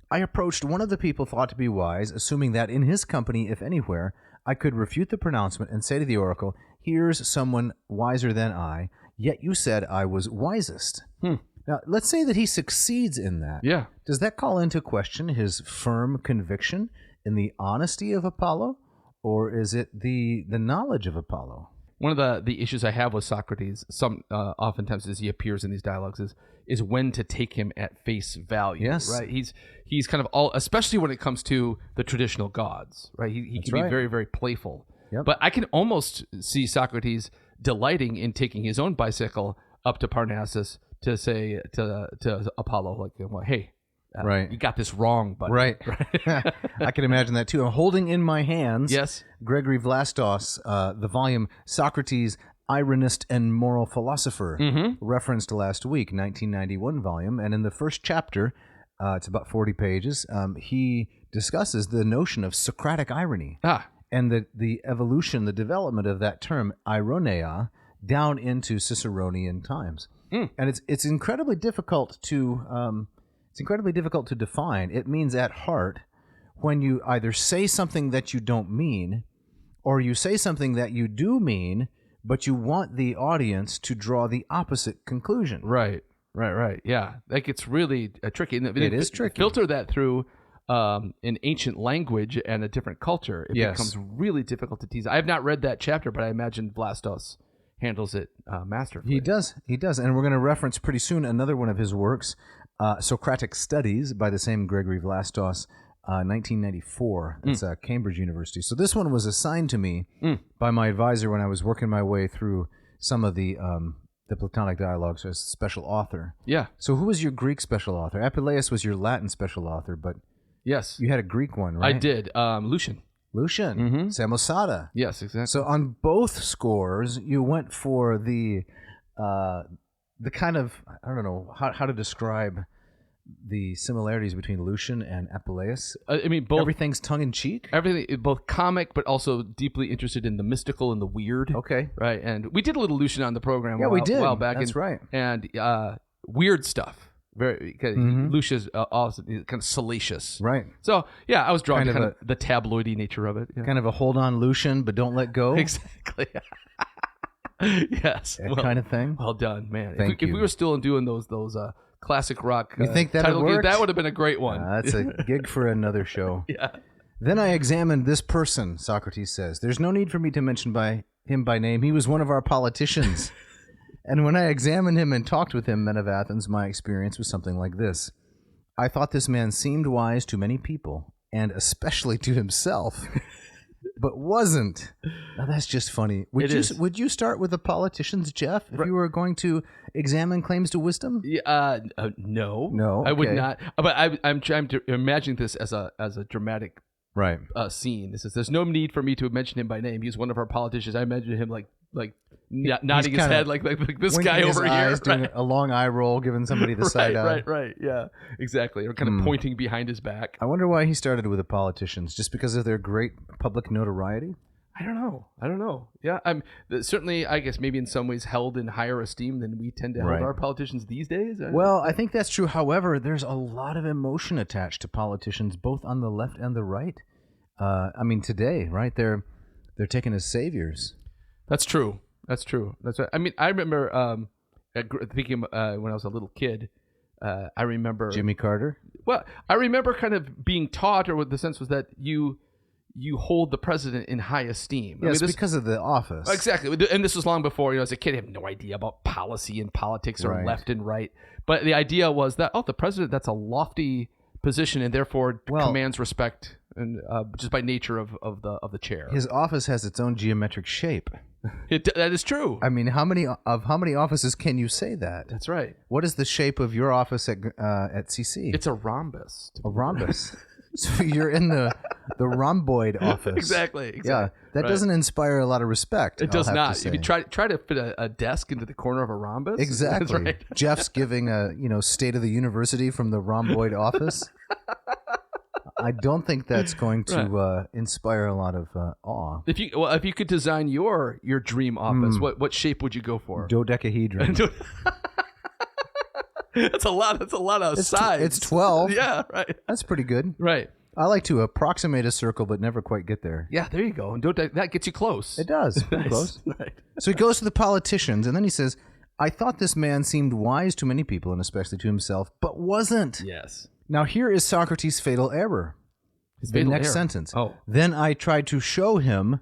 [SPEAKER 3] I approached one of the people thought to be wise, assuming that in his company, if anywhere, I could refute the pronouncement and say to the oracle, here's someone wiser than I, yet you said I was wisest. Now, let's say that he succeeds in that.
[SPEAKER 2] Yeah.
[SPEAKER 3] Does that call into question his firm conviction in the honesty of Apollo? Or is it the knowledge of Apollo?
[SPEAKER 2] One of the issues I have with Socrates, oftentimes as he appears in these dialogues, is when to take him at face value.
[SPEAKER 3] Yes.
[SPEAKER 2] Right. He's kind of all, especially when it comes to the traditional gods. Right. He can be very, very playful.
[SPEAKER 3] Yep.
[SPEAKER 2] But I can almost see Socrates delighting in taking his own bicycle up to Parnassus to say to Apollo, like, well, hey.
[SPEAKER 3] Right.
[SPEAKER 2] You got this wrong, buddy.
[SPEAKER 3] Right. I can imagine that too. I'm holding in my hands Gregory Vlastos, the volume Socrates, Ironist and Moral Philosopher, referenced last week, 1991 volume. And in the first chapter, it's about 40 pages, he discusses the notion of Socratic irony and the evolution, the development of that term, ironeia, down into Ciceronian times. And it's incredibly difficult to... It's incredibly difficult to define. It means at heart when you either say something that you don't mean or you say something that you do mean, but you want the audience to draw the opposite conclusion.
[SPEAKER 2] Right. Yeah. That gets really tricky.
[SPEAKER 3] It is tricky.
[SPEAKER 2] Filter that through an ancient language and a different culture. It becomes really difficult to tease. I have not read that chapter, but I imagine Vlastos handles it masterfully.
[SPEAKER 3] He does. And we're going to reference pretty soon another one of his works, Socratic Studies by the same Gregory Vlastos, 1994. It's Cambridge University. So this one was assigned to me by my advisor when I was working my way through some of the Platonic dialogues as special author.
[SPEAKER 2] Yeah.
[SPEAKER 3] So who was your Greek special author? Apuleius was your Latin special author, but
[SPEAKER 2] yes,
[SPEAKER 3] you had a Greek one, right?
[SPEAKER 2] I did. Lucian.
[SPEAKER 3] Samosata.
[SPEAKER 2] Yes, exactly.
[SPEAKER 3] So on both scores, you went for the kind of, I don't know how to describe the similarities between Lucian and Apuleius.
[SPEAKER 2] I mean, both.
[SPEAKER 3] Everything's tongue-in-cheek?
[SPEAKER 2] Everything, both comic, but also deeply interested in the mystical and the weird.
[SPEAKER 3] Okay.
[SPEAKER 2] Right, and we did a little Lucian on the program
[SPEAKER 3] we did.
[SPEAKER 2] a while back.
[SPEAKER 3] That's right.
[SPEAKER 2] And weird stuff. Very, Lucia's also kind of salacious.
[SPEAKER 3] Right.
[SPEAKER 2] So, yeah, I was drawn to kind of the tabloidy nature of it. Yeah.
[SPEAKER 3] Kind of a hold on Lucian, but don't let go.
[SPEAKER 2] Exactly. Yes.
[SPEAKER 3] That kind of thing.
[SPEAKER 2] Well done, man.
[SPEAKER 3] Thank you.
[SPEAKER 2] If we were still doing those classic rock
[SPEAKER 3] you think that
[SPEAKER 2] would have been a great one.
[SPEAKER 3] That's a gig for another show.
[SPEAKER 2] Yeah.
[SPEAKER 3] Then I examined this person, Socrates says. There's no need for me to mention him by name. He was one of our politicians. And when I examined him and talked with him, men of Athens, my experience was something like this. I thought this man seemed wise to many people, and especially to himself, but wasn't. Now that's just funny. Would you start with the politicians, Jeff, if you were going to examine claims to wisdom?
[SPEAKER 2] No.
[SPEAKER 3] No,
[SPEAKER 2] I would
[SPEAKER 3] okay.
[SPEAKER 2] not. But I'm trying to imagine this as a dramatic
[SPEAKER 3] Right.
[SPEAKER 2] scene. It says, "There's no need for me to mention him by name. He's one of our politicians. I imagine him like nodding his head like this guy over here,
[SPEAKER 3] eyes, doing a long eye roll, giving somebody the side eye.
[SPEAKER 2] Right. Yeah, exactly. Or kind of pointing behind his back.
[SPEAKER 3] I wonder why he started with the politicians, just because of their great public notoriety.
[SPEAKER 2] I don't know. Yeah, certainly. I guess maybe in some ways held in higher esteem than we tend to hold our politicians these days.
[SPEAKER 3] Well, I think that's true. However, there's a lot of emotion attached to politicians, both on the left and the right. Today, right? They're taken as saviors.
[SPEAKER 2] That's true. That's right. I mean, I remember thinking when I was a little kid. I remember
[SPEAKER 3] Jimmy Carter.
[SPEAKER 2] Well, I remember kind of being taught, or what the sense was that you hold the president in high esteem.
[SPEAKER 3] Yes, because of the office.
[SPEAKER 2] Exactly. And this was long before, as a kid, I had no idea about policy and politics or left and right. But the idea was that, the president, that's a lofty position and therefore commands respect and just by nature of the chair.
[SPEAKER 3] His office has its own geometric shape.
[SPEAKER 2] That is true.
[SPEAKER 3] I mean, how many offices can you say that?
[SPEAKER 2] That's right.
[SPEAKER 3] What is the shape of your office at CC?
[SPEAKER 2] It's a rhombus.
[SPEAKER 3] A rhombus. So you're in the rhomboid office.
[SPEAKER 2] Exactly.
[SPEAKER 3] Yeah, that doesn't inspire a lot of respect.
[SPEAKER 2] It does not. If you try to fit a desk into the corner of a rhombus.
[SPEAKER 3] Exactly.
[SPEAKER 2] That's right.
[SPEAKER 3] Jeff's giving a state of the university from the rhomboid office. I don't think that's going to inspire a lot of awe.
[SPEAKER 2] If you could design your dream office, what shape would you go for?
[SPEAKER 3] Dodecahedron.
[SPEAKER 2] That's a lot of size.
[SPEAKER 3] It's 12.
[SPEAKER 2] Yeah, right.
[SPEAKER 3] That's pretty good.
[SPEAKER 2] Right.
[SPEAKER 3] I like to approximate a circle, but never quite get there.
[SPEAKER 2] Yeah, there you go. And that gets you close.
[SPEAKER 3] It does. Pretty close.
[SPEAKER 2] Right.
[SPEAKER 3] So he goes to the politicians, and then he says, I thought this man seemed wise to many people, and especially to himself, but wasn't.
[SPEAKER 2] Yes.
[SPEAKER 3] Now here is Socrates' fatal error. The next sentence.
[SPEAKER 2] Oh.
[SPEAKER 3] Then I tried to show him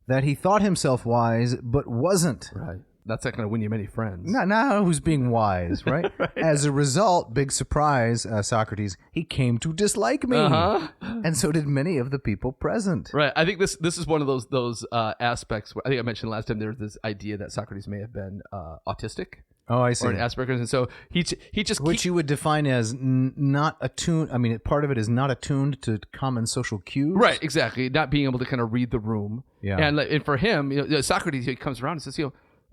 [SPEAKER 3] that he thought himself wise, but wasn't.
[SPEAKER 2] Right. That's not going to win you many friends.
[SPEAKER 3] Now who's being wise, right?
[SPEAKER 2] Right.
[SPEAKER 3] As a result, big surprise, Socrates, he came to dislike me.
[SPEAKER 2] Uh-huh.
[SPEAKER 3] And so did many of the people present.
[SPEAKER 2] Right. I think this is one of those aspects where I think I mentioned last time there was this idea that Socrates may have been autistic.
[SPEAKER 3] Oh, I see.
[SPEAKER 2] Or an Asperger's. And so he just...
[SPEAKER 3] Which you would define as not attuned... I mean, part of it is not attuned to common social cues.
[SPEAKER 2] Right, exactly. Not being able to kind of read the room.
[SPEAKER 3] Yeah.
[SPEAKER 2] And for him, Socrates, he comes around and says,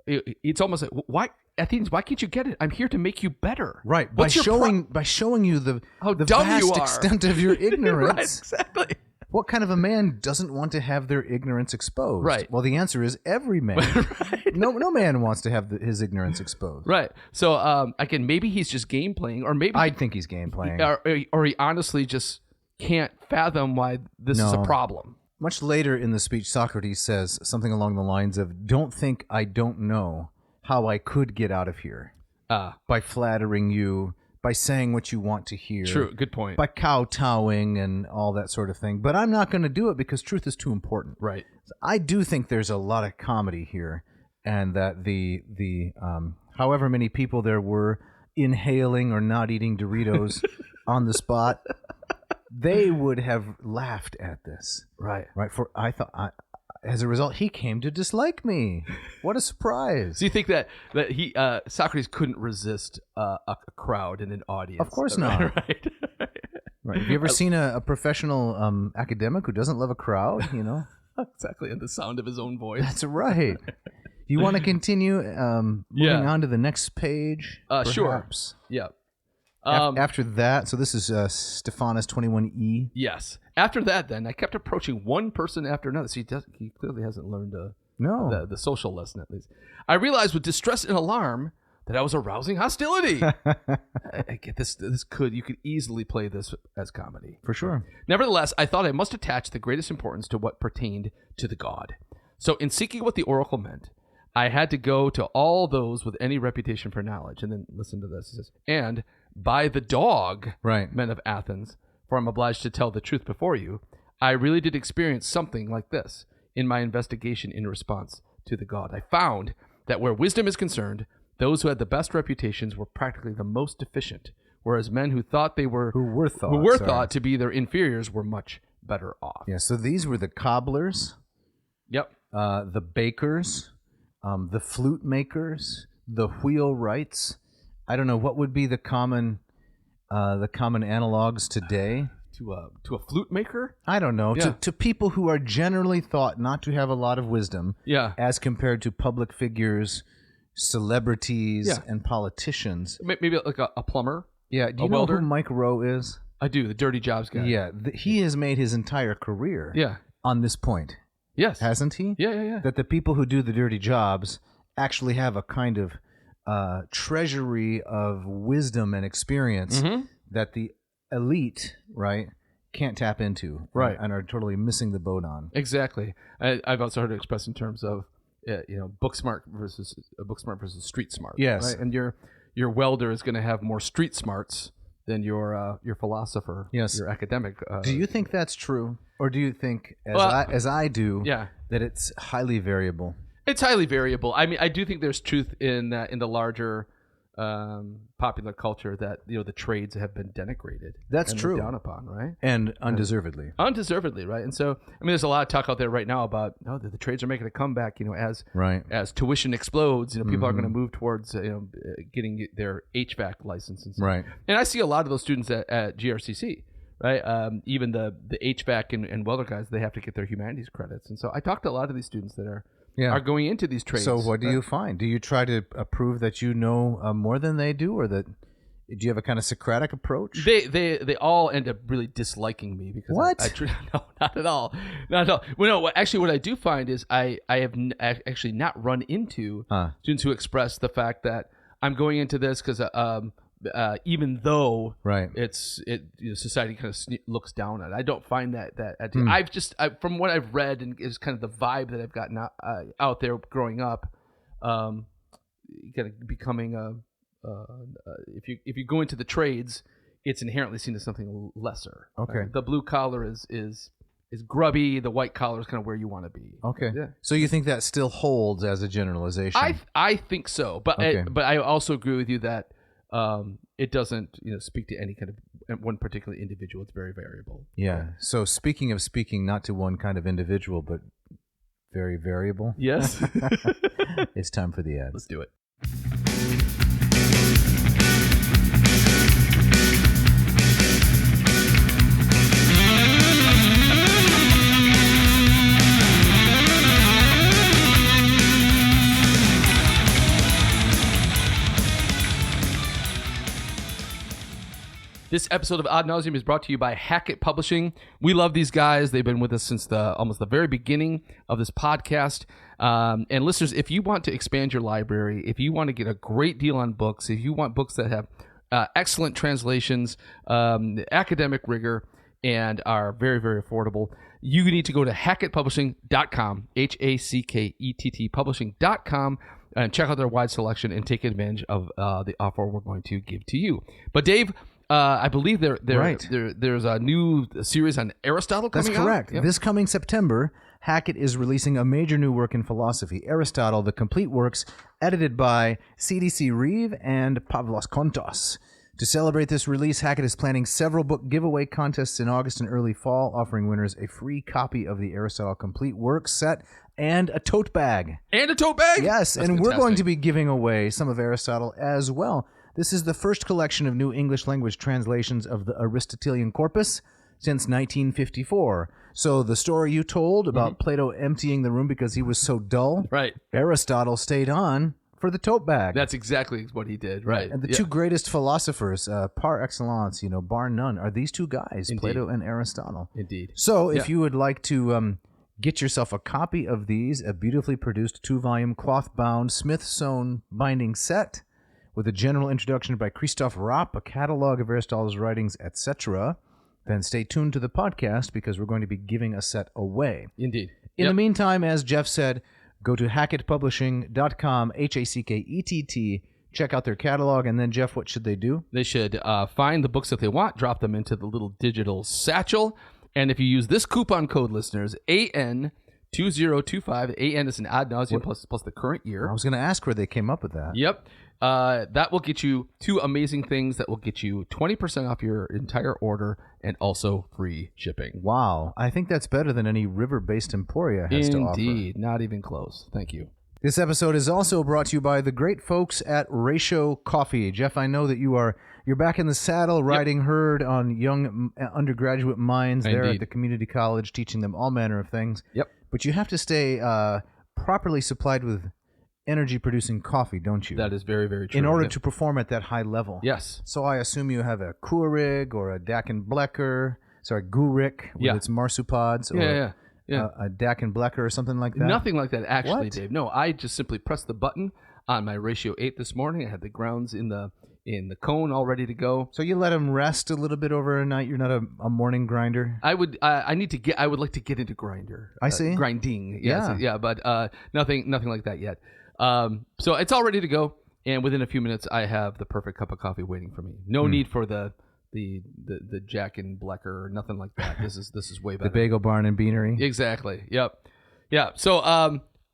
[SPEAKER 2] it's almost like, why, Athenians, why can't you get it? I'm here to make you better.
[SPEAKER 3] Right.
[SPEAKER 2] What's
[SPEAKER 3] by showing you the
[SPEAKER 2] dumb
[SPEAKER 3] vast
[SPEAKER 2] you are.
[SPEAKER 3] extent of your ignorance.
[SPEAKER 2] Right, exactly.
[SPEAKER 3] What kind of a man doesn't want to have their ignorance exposed?
[SPEAKER 2] Right.
[SPEAKER 3] Well, the answer is every man.
[SPEAKER 2] Right.
[SPEAKER 3] No man wants to have his ignorance exposed.
[SPEAKER 2] Right. So again, maybe he's just game playing, or maybe
[SPEAKER 3] I think he's game playing,
[SPEAKER 2] or he honestly just can't fathom why this is a problem.
[SPEAKER 3] Much later in the speech, Socrates says something along the lines of, "Don't think I don't know how I could get out of here by flattering you." By saying what you want to hear.
[SPEAKER 2] True, good point.
[SPEAKER 3] By kowtowing and all that sort of thing. But I'm not going to do it because truth is too important.
[SPEAKER 2] Right.
[SPEAKER 3] I do think there's a lot of comedy here, and that the however many people there were inhaling or not eating Doritos on the spot, they would have laughed at this.
[SPEAKER 2] Right.
[SPEAKER 3] Right. As a result, he came to dislike me. What a surprise!
[SPEAKER 2] So you think that he Socrates couldn't resist a crowd and an audience?
[SPEAKER 3] Of course not.
[SPEAKER 2] Right.
[SPEAKER 3] Right. Have you ever seen a professional academic who doesn't love a crowd?
[SPEAKER 2] Exactly, and the sound of his own voice.
[SPEAKER 3] That's right. You want to continue moving on to the next page?
[SPEAKER 2] Sure.
[SPEAKER 3] Perhaps?
[SPEAKER 2] Yeah.
[SPEAKER 3] After that, so this is Stephanus 21e.
[SPEAKER 2] Yes. After that, then I kept approaching one person after another. So he clearly hasn't learned the social lesson, at least. I realized with distress and alarm that I was arousing hostility. I get this. You could easily play this as comedy.
[SPEAKER 3] For sure.
[SPEAKER 2] Nevertheless, I thought I must attach the greatest importance to what pertained to the god. So in seeking what the oracle meant, I had to go to all those with any reputation for knowledge. And then listen to this. It says, and by the dog,
[SPEAKER 3] right,
[SPEAKER 2] men of Athens, for I'm obliged to tell the truth before you, I really did experience something like this in my investigation in response to the god. I found that where wisdom is concerned, those who had the best reputations were practically the most deficient, whereas men who thought they were thought to be their inferiors were much better off.
[SPEAKER 3] Yeah, so these were the cobblers.
[SPEAKER 2] Yep.
[SPEAKER 3] The bakers, the flute makers, the wheelwrights. I don't know what would be the common analogs today.
[SPEAKER 2] to a flute maker.
[SPEAKER 3] I don't know.
[SPEAKER 2] Yeah.
[SPEAKER 3] To people who are generally thought not to have a lot of wisdom,
[SPEAKER 2] Yeah.
[SPEAKER 3] as compared to public figures, celebrities,
[SPEAKER 2] Yeah.
[SPEAKER 3] and politicians.
[SPEAKER 2] Maybe like a plumber.
[SPEAKER 3] Yeah. Do
[SPEAKER 2] A
[SPEAKER 3] you know
[SPEAKER 2] welder?
[SPEAKER 3] who Mike Rowe is?
[SPEAKER 2] I do, the dirty jobs guy.
[SPEAKER 3] Yeah. He has made his entire career
[SPEAKER 2] Yeah.
[SPEAKER 3] on this point,
[SPEAKER 2] Yes.
[SPEAKER 3] hasn't he?
[SPEAKER 2] Yeah.
[SPEAKER 3] That the people who do the dirty jobs actually have a kind of treasury of wisdom and experience that the elite, right, can't tap into,
[SPEAKER 2] Right.
[SPEAKER 3] and are totally missing the boat on.
[SPEAKER 2] Exactly. I've also heard it expressed in terms of book smart versus street smart.
[SPEAKER 3] Yes.
[SPEAKER 2] Right? And your welder is going to have more street smarts than your philosopher.
[SPEAKER 3] Yes.
[SPEAKER 2] Your academic.
[SPEAKER 3] Do you think that's true, or do you think,
[SPEAKER 2] Well,
[SPEAKER 3] as I do,
[SPEAKER 2] Yeah.
[SPEAKER 3] that it's highly variable?
[SPEAKER 2] It's highly variable. I mean, I do think there's truth in the larger popular culture that the trades have been denigrated.
[SPEAKER 3] That's
[SPEAKER 2] and
[SPEAKER 3] true.
[SPEAKER 2] looked down upon, right?
[SPEAKER 3] And undeservedly.
[SPEAKER 2] Undeservedly, right? And so, I mean, there's a lot of talk out there right now about the trades are making a comeback.
[SPEAKER 3] Right.
[SPEAKER 2] As tuition explodes, people are going to move towards getting their HVAC license and stuff.
[SPEAKER 3] Right.
[SPEAKER 2] And I see a lot of those students at GRCC, right? Even the HVAC and welder guys, they have to get their humanities credits. And so I talk to a lot of these students that are going into these trades.
[SPEAKER 3] So what do you find? Do you try to prove that you know more than they do, or that do you have a kind of Socratic approach?
[SPEAKER 2] They all end up really disliking me because
[SPEAKER 3] What?
[SPEAKER 2] No, not at all, not at all. Well, no, actually, what I do find is I have actually not run into students who express the fact that I'm going into this because even though
[SPEAKER 3] Right.
[SPEAKER 2] society kind of looks down at it. I don't find that from what I've read and is kind of the vibe that I've gotten out there growing up, kind of becoming if you go into the trades, it's inherently seen as something lesser.
[SPEAKER 3] Okay.
[SPEAKER 2] The blue collar is grubby. The white collar is kind of where you want to be.
[SPEAKER 3] Okay.
[SPEAKER 2] Yeah.
[SPEAKER 3] So you think that still holds as a generalization?
[SPEAKER 2] I think so, but
[SPEAKER 3] Okay.
[SPEAKER 2] but I also agree with you that it doesn't speak to any kind of one particular individual. It's very variable.
[SPEAKER 3] Yeah. So speaking of speaking not to one kind of individual, but very variable,
[SPEAKER 2] Yes.
[SPEAKER 3] it's time for the ads.
[SPEAKER 2] Let's do it. This episode of Ad Nauseam is brought to you by Hackett Publishing. We love these guys. They've been with us since almost the very beginning of this podcast. And listeners, if you want to expand your library, if you want to get a great deal on books, if you want books that have excellent translations, academic rigor, and are very, very affordable, you need to go to hackettpublishing.com, HACKETT publishing.com, and check out their wide selection and take advantage of the offer we're going to give to you. But Dave, I believe there's a new series on Aristotle coming out.
[SPEAKER 3] That's correct.
[SPEAKER 2] Yep.
[SPEAKER 3] This coming September, Hackett is releasing a major new work in philosophy, Aristotle, the Complete Works, edited by CDC Reeve and Pavlos Kontos. To celebrate this release, Hackett is planning several book giveaway contests in August and early fall, offering winners a free copy of the Aristotle Complete Works set and a tote bag.
[SPEAKER 2] And a tote bag?
[SPEAKER 3] Yes,
[SPEAKER 2] That's
[SPEAKER 3] and we're going
[SPEAKER 2] fantastic.
[SPEAKER 3] to be giving away some of Aristotle as well. This is the first collection of new English language translations of the Aristotelian corpus since 1954. So the story you told about Plato emptying the room because he was so dull,
[SPEAKER 2] Right.
[SPEAKER 3] Aristotle stayed on for the tote bag.
[SPEAKER 2] That's exactly what he did. Right.
[SPEAKER 3] And the two greatest philosophers, par excellence, bar none, are these two guys,
[SPEAKER 2] Indeed.
[SPEAKER 3] Plato and Aristotle.
[SPEAKER 2] Indeed.
[SPEAKER 3] So if
[SPEAKER 2] Yeah.
[SPEAKER 3] you would like to get yourself a copy of these, a beautifully produced 2-volume cloth-bound Smith-sewn binding set with a general introduction by Christoph Rapp, a catalog of Aristotle's writings, etc., then stay tuned to the podcast because we're going to be giving a set away.
[SPEAKER 2] Indeed.
[SPEAKER 3] In the meantime, as Jeff said, go to hackettpublishing.com, HACKETT, check out their catalog, and then, Jeff, what should they do?
[SPEAKER 2] They should find the books that they want, drop them into the little digital satchel, and if you use this coupon code, listeners, AN2025, AN is an ad nauseum plus the current year.
[SPEAKER 3] I was going to ask where they came up with that.
[SPEAKER 2] Yep. That will get you two amazing things that will get you 20% off your entire order and also free shipping.
[SPEAKER 3] Wow. I think that's better than any river-based emporia has to offer.
[SPEAKER 2] Indeed. Not even close. Thank you.
[SPEAKER 3] This episode is also brought to you by the great folks at Ratio Coffee. Jeff, I know that you're back in the saddle, riding herd on young undergraduate minds there at the community college, teaching them all manner of things.
[SPEAKER 2] Yep.
[SPEAKER 3] But you have to stay properly supplied with energy-producing coffee, don't you?
[SPEAKER 2] That is very, very true.
[SPEAKER 3] In order to perform at that high level.
[SPEAKER 2] Yes.
[SPEAKER 3] So I assume you have a Keurig or a Gurik with its marsupods. Or a Dak and Blecker or something like that?
[SPEAKER 2] Nothing like that, actually,
[SPEAKER 3] What?
[SPEAKER 2] Dave. No, I just simply pressed the button on my Ratio 8 this morning. I had the grounds in the cone all ready to go.
[SPEAKER 3] So you let them rest a little bit overnight. You're not a morning grinder.
[SPEAKER 2] I would like to get into grinder.
[SPEAKER 3] I see.
[SPEAKER 2] Grinding.
[SPEAKER 3] Yeah.
[SPEAKER 2] Yeah, but nothing like that yet. So it's all ready to go, and within a few minutes, I have the perfect cup of coffee waiting for me. No need for the Jack and Blecker or nothing like that. This is way better.
[SPEAKER 3] The Bagel Barn and Beanery.
[SPEAKER 2] Exactly. Yep. Yeah. So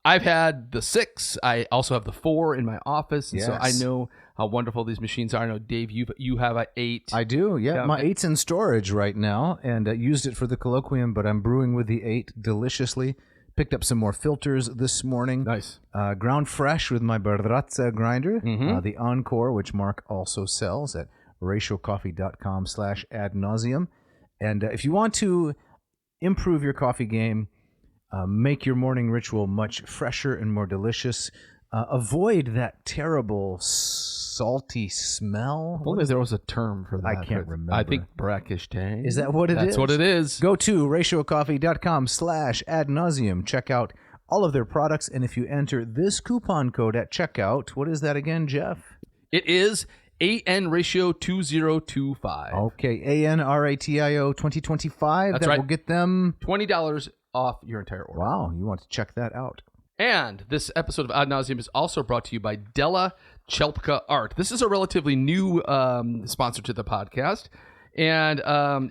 [SPEAKER 2] I've had the 6. I also have the 4 in my office, and so I know how wonderful these machines are. I know, Dave, you have an 8.
[SPEAKER 3] I do. Yeah. My 8's in storage right now, and used it for the colloquium, but I'm brewing with the 8 deliciously. Picked up some more filters this morning.
[SPEAKER 2] Nice.
[SPEAKER 3] Ground fresh with my Barazza grinder, the Encore, which Mark also sells at ratiocoffee.com/ad nauseum. And if you want to improve your coffee game, make your morning ritual much fresher and more delicious, avoid that terrible salty smell.
[SPEAKER 2] If only there was a term for that.
[SPEAKER 3] I can't remember.
[SPEAKER 2] I think brackish tang.
[SPEAKER 3] Is that what it is?
[SPEAKER 2] That's what it is.
[SPEAKER 3] Go to ratiocoffee.com/ad nauseum. Check out all of their products. And if you enter this coupon code at checkout, what is that again, Jeff?
[SPEAKER 2] It is AN ratio 2025.
[SPEAKER 3] Okay, ANRATIO 2025.
[SPEAKER 2] That's
[SPEAKER 3] that
[SPEAKER 2] right.
[SPEAKER 3] will get them
[SPEAKER 2] $20 off your entire order.
[SPEAKER 3] Wow, you want to check that out.
[SPEAKER 2] And this episode of Ad Nauseam is also brought to you by Della Chelpka Art. This is a relatively new sponsor to the podcast. And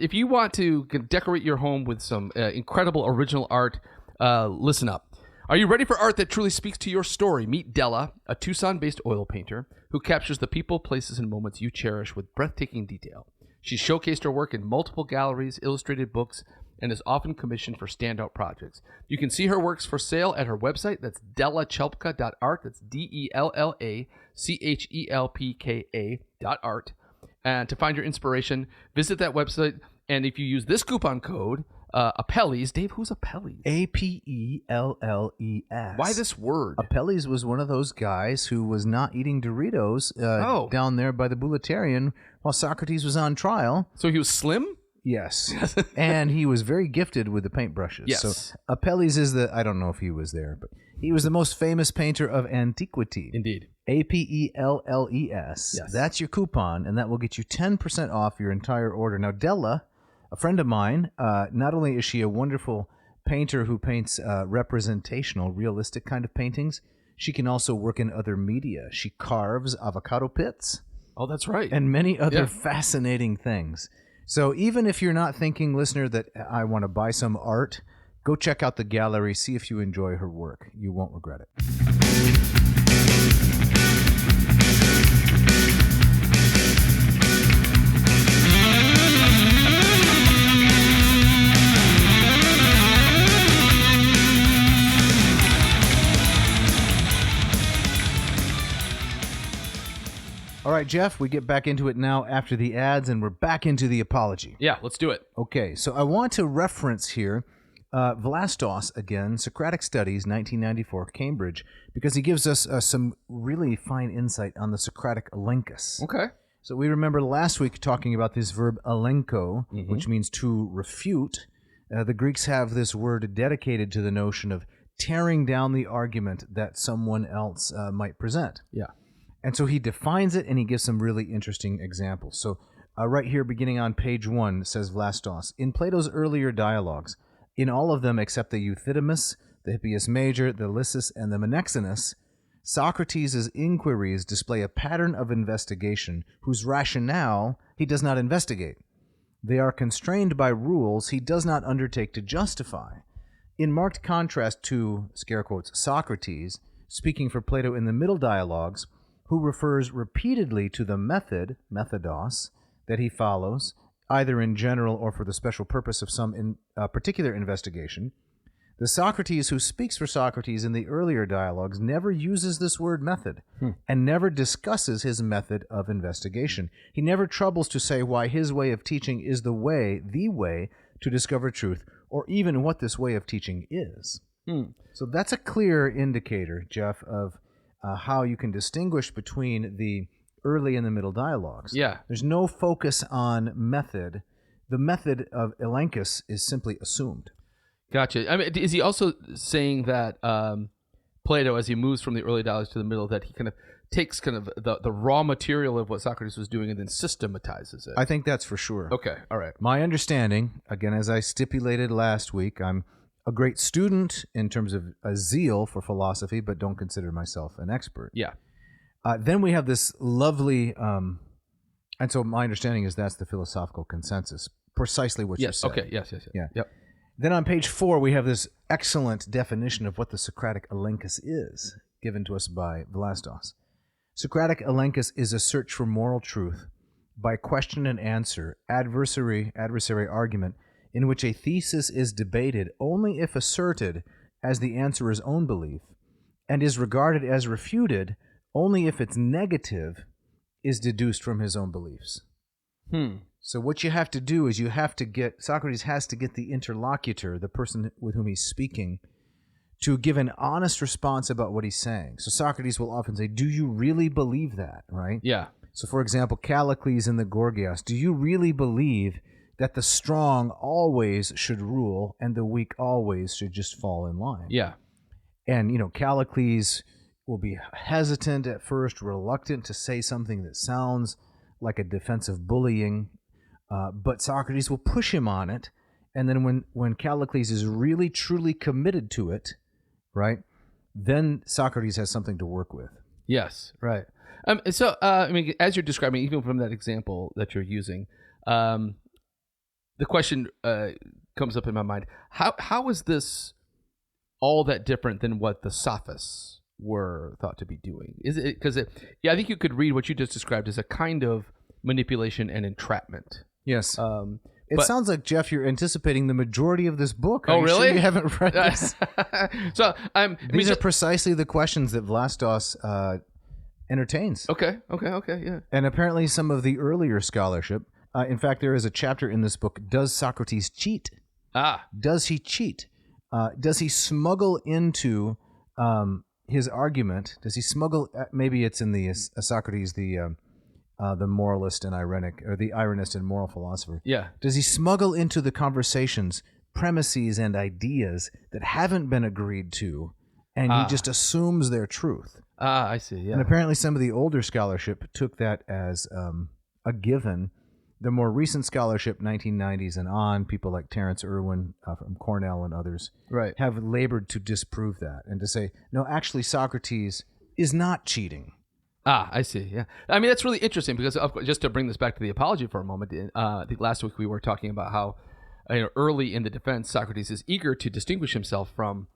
[SPEAKER 2] if you want to decorate your home with some incredible original art, listen up. Are you ready for art that truly speaks to your story? Meet Della, a Tucson-based oil painter who captures the people, places, and moments you cherish with breathtaking detail. She's showcased her work in multiple galleries, illustrated books, and is often commissioned for standout projects. You can see her works for sale at her website. That's dellachelpka.art. That's DELLACHELPKA.art. And to find your inspiration, visit that website. And if you use this coupon code, Apelles, Dave, who's Apelles?
[SPEAKER 3] APELLES.
[SPEAKER 2] Why this word?
[SPEAKER 3] Apelles was one of those guys who was not eating Doritos down there by the Boulevarian while Socrates was on trial.
[SPEAKER 2] So he was slim?
[SPEAKER 3] Yes. And he was very gifted with the paintbrushes.
[SPEAKER 2] Yes.
[SPEAKER 3] So Apelles is I don't know if he was there, but he was the most famous painter of antiquity.
[SPEAKER 2] Indeed.
[SPEAKER 3] APELLES.
[SPEAKER 2] Yes.
[SPEAKER 3] That's your coupon, and that will get you 10% off your entire order. Now, Della, a friend of mine, not only is she a wonderful painter who paints representational, realistic kind of paintings, she can also work in other media. She carves avocado pits.
[SPEAKER 2] Oh, that's right.
[SPEAKER 3] And many other fascinating things. So even if you're not thinking, listener, that I want to buy some art, go check out the gallery, see if you enjoy her work. You won't regret it. All right, Jeff, we get back into it now after the ads, and we're back into the apology.
[SPEAKER 2] Yeah, let's do it.
[SPEAKER 3] Okay, so I want to reference here Vlastos again, Socratic Studies, 1994, Cambridge, because he gives us some really fine insight on the Socratic elenchus.
[SPEAKER 2] Okay.
[SPEAKER 3] So we remember last week talking about this verb elencho, which means to refute. The Greeks have this word dedicated to the notion of tearing down the argument that someone else might present.
[SPEAKER 2] Yeah.
[SPEAKER 3] And so he defines it, and he gives some really interesting examples. So right here, beginning on page 1, says Vlastos, in Plato's earlier dialogues, in all of them except the Euthydemus, the Hippias Major, the Lysis, and the Menexenus, Socrates' inquiries display a pattern of investigation whose rationale he does not investigate. They are constrained by rules he does not undertake to justify. In marked contrast to, scare quotes, Socrates, speaking for Plato in the middle dialogues, who refers repeatedly to the method, methodos, that he follows, either in general or for the special purpose of some particular investigation, The Socrates who speaks for Socrates in the earlier dialogues never uses this word method and never discusses his method of investigation. He never troubles to say why his way of teaching is the way to discover truth, or even what this way of teaching is. So that's a clear indicator, Jeff, of how you can distinguish between the early and the middle dialogues.
[SPEAKER 2] Yeah.
[SPEAKER 3] There's no focus on method. The method of elenchus is simply assumed.
[SPEAKER 2] Gotcha. I mean, is he also saying that Plato, as he moves from the early dialogues to the middle, that he kind of takes kind of the raw material of what Socrates was doing and then systematizes it?
[SPEAKER 3] I think that's for sure.
[SPEAKER 2] Okay. All right.
[SPEAKER 3] My understanding, again, as I stipulated last week, I'm a great student in terms of a zeal for philosophy, but don't consider myself an expert.
[SPEAKER 2] Yeah.
[SPEAKER 3] Then we have this lovely, and so my understanding is that's the philosophical consensus, precisely what you said.
[SPEAKER 2] Okay. Yes.
[SPEAKER 3] Yeah.
[SPEAKER 2] Yep.
[SPEAKER 3] Then on page 4, we have this excellent definition of what the Socratic elenchus is, given to us by Vlastos. Socratic elenchus is a search for moral truth by question and answer, adversary argument, in which a thesis is debated only if asserted as the answerer's own belief, and is regarded as refuted only if its negative is deduced from his own beliefs. So what you have to do is Socrates has to get the interlocutor, the person with whom he's speaking, to give an honest response about what he's saying. So Socrates will often say, do you really believe that, right?
[SPEAKER 2] Yeah.
[SPEAKER 3] So for example, Callicles in the Gorgias, do you really believe that the strong always should rule and the weak always should just fall in line?
[SPEAKER 2] Yeah.
[SPEAKER 3] And, Callicles will be hesitant at first, reluctant to say something that sounds like a defensive bullying, but Socrates will push him on it, and then when Callicles is really, truly committed to it, right, then Socrates has something to work with.
[SPEAKER 2] Yes, right. So, as you're describing, even from that example that you're using, the question comes up in my mind, how is this all that different than what the Sophists were thought to be doing? Is it because I think you could read what you just described as a kind of manipulation and entrapment.
[SPEAKER 3] Yes. It sounds like, Jeff, you're anticipating the majority of this book. Are
[SPEAKER 2] oh,
[SPEAKER 3] you
[SPEAKER 2] really?
[SPEAKER 3] Sure you haven't read this?
[SPEAKER 2] So
[SPEAKER 3] these are precisely the questions that Vlastos entertains.
[SPEAKER 2] Okay, yeah.
[SPEAKER 3] And apparently some of the earlier scholarship, in fact, there is a chapter in this book, Does Socrates Cheat? Does he cheat? Does he smuggle into his argument? Does he smuggle, maybe it's in the Socrates, the moralist and ironic, or the ironist and moral philosopher.
[SPEAKER 2] Yeah.
[SPEAKER 3] Does he smuggle into the conversations premises and ideas that haven't been agreed to, and he just assumes their truth?
[SPEAKER 2] I see, yeah.
[SPEAKER 3] And apparently some of the older scholarship took that as a given. The more recent scholarship, 1990s and on, people like Terence Irwin from Cornell and others,
[SPEAKER 2] right,
[SPEAKER 3] have labored to disprove that and to say, no, actually Socrates is not cheating.
[SPEAKER 2] I see. Yeah, I mean that's really interesting because just to bring this back to the apology for a moment, I think last week we were talking about how early in the defense Socrates is eager to distinguish himself from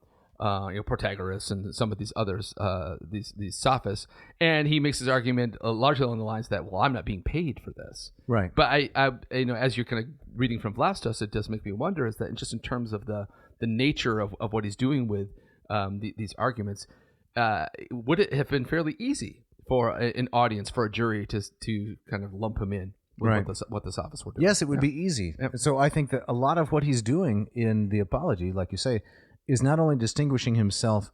[SPEAKER 2] Protagoras and some of these others, these Sophists, and he makes his argument largely along the lines that, well, I'm not being paid for this,
[SPEAKER 3] right?
[SPEAKER 2] But I as you're kind of reading from Vlastos, it does make me wonder is that just in terms of the nature of what he's doing with these arguments, would it have been fairly easy for an audience, for a jury to kind of lump him in with
[SPEAKER 3] right,
[SPEAKER 2] what the Sophists were doing?
[SPEAKER 3] Yes, it would be easy. Yep. So I think that a lot of what he's doing in the Apology, like you say, is not only distinguishing himself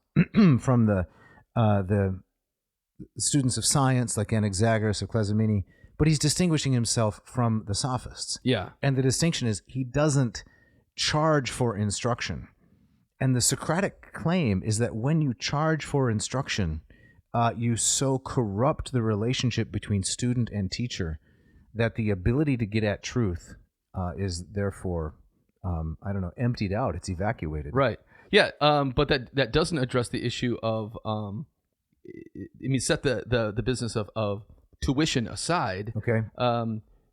[SPEAKER 3] from the students of science like Anaxagoras or Clazomene, but he's distinguishing himself from the Sophists.
[SPEAKER 2] Yeah.
[SPEAKER 3] And the distinction is he doesn't charge for instruction. And the Socratic claim is that when you charge for instruction, you so corrupt the relationship between student and teacher that the ability to get at truth is therefore, emptied out. It's evacuated.
[SPEAKER 2] Right. Yeah. But that doesn't address the issue of, set the business of tuition aside.
[SPEAKER 3] Okay.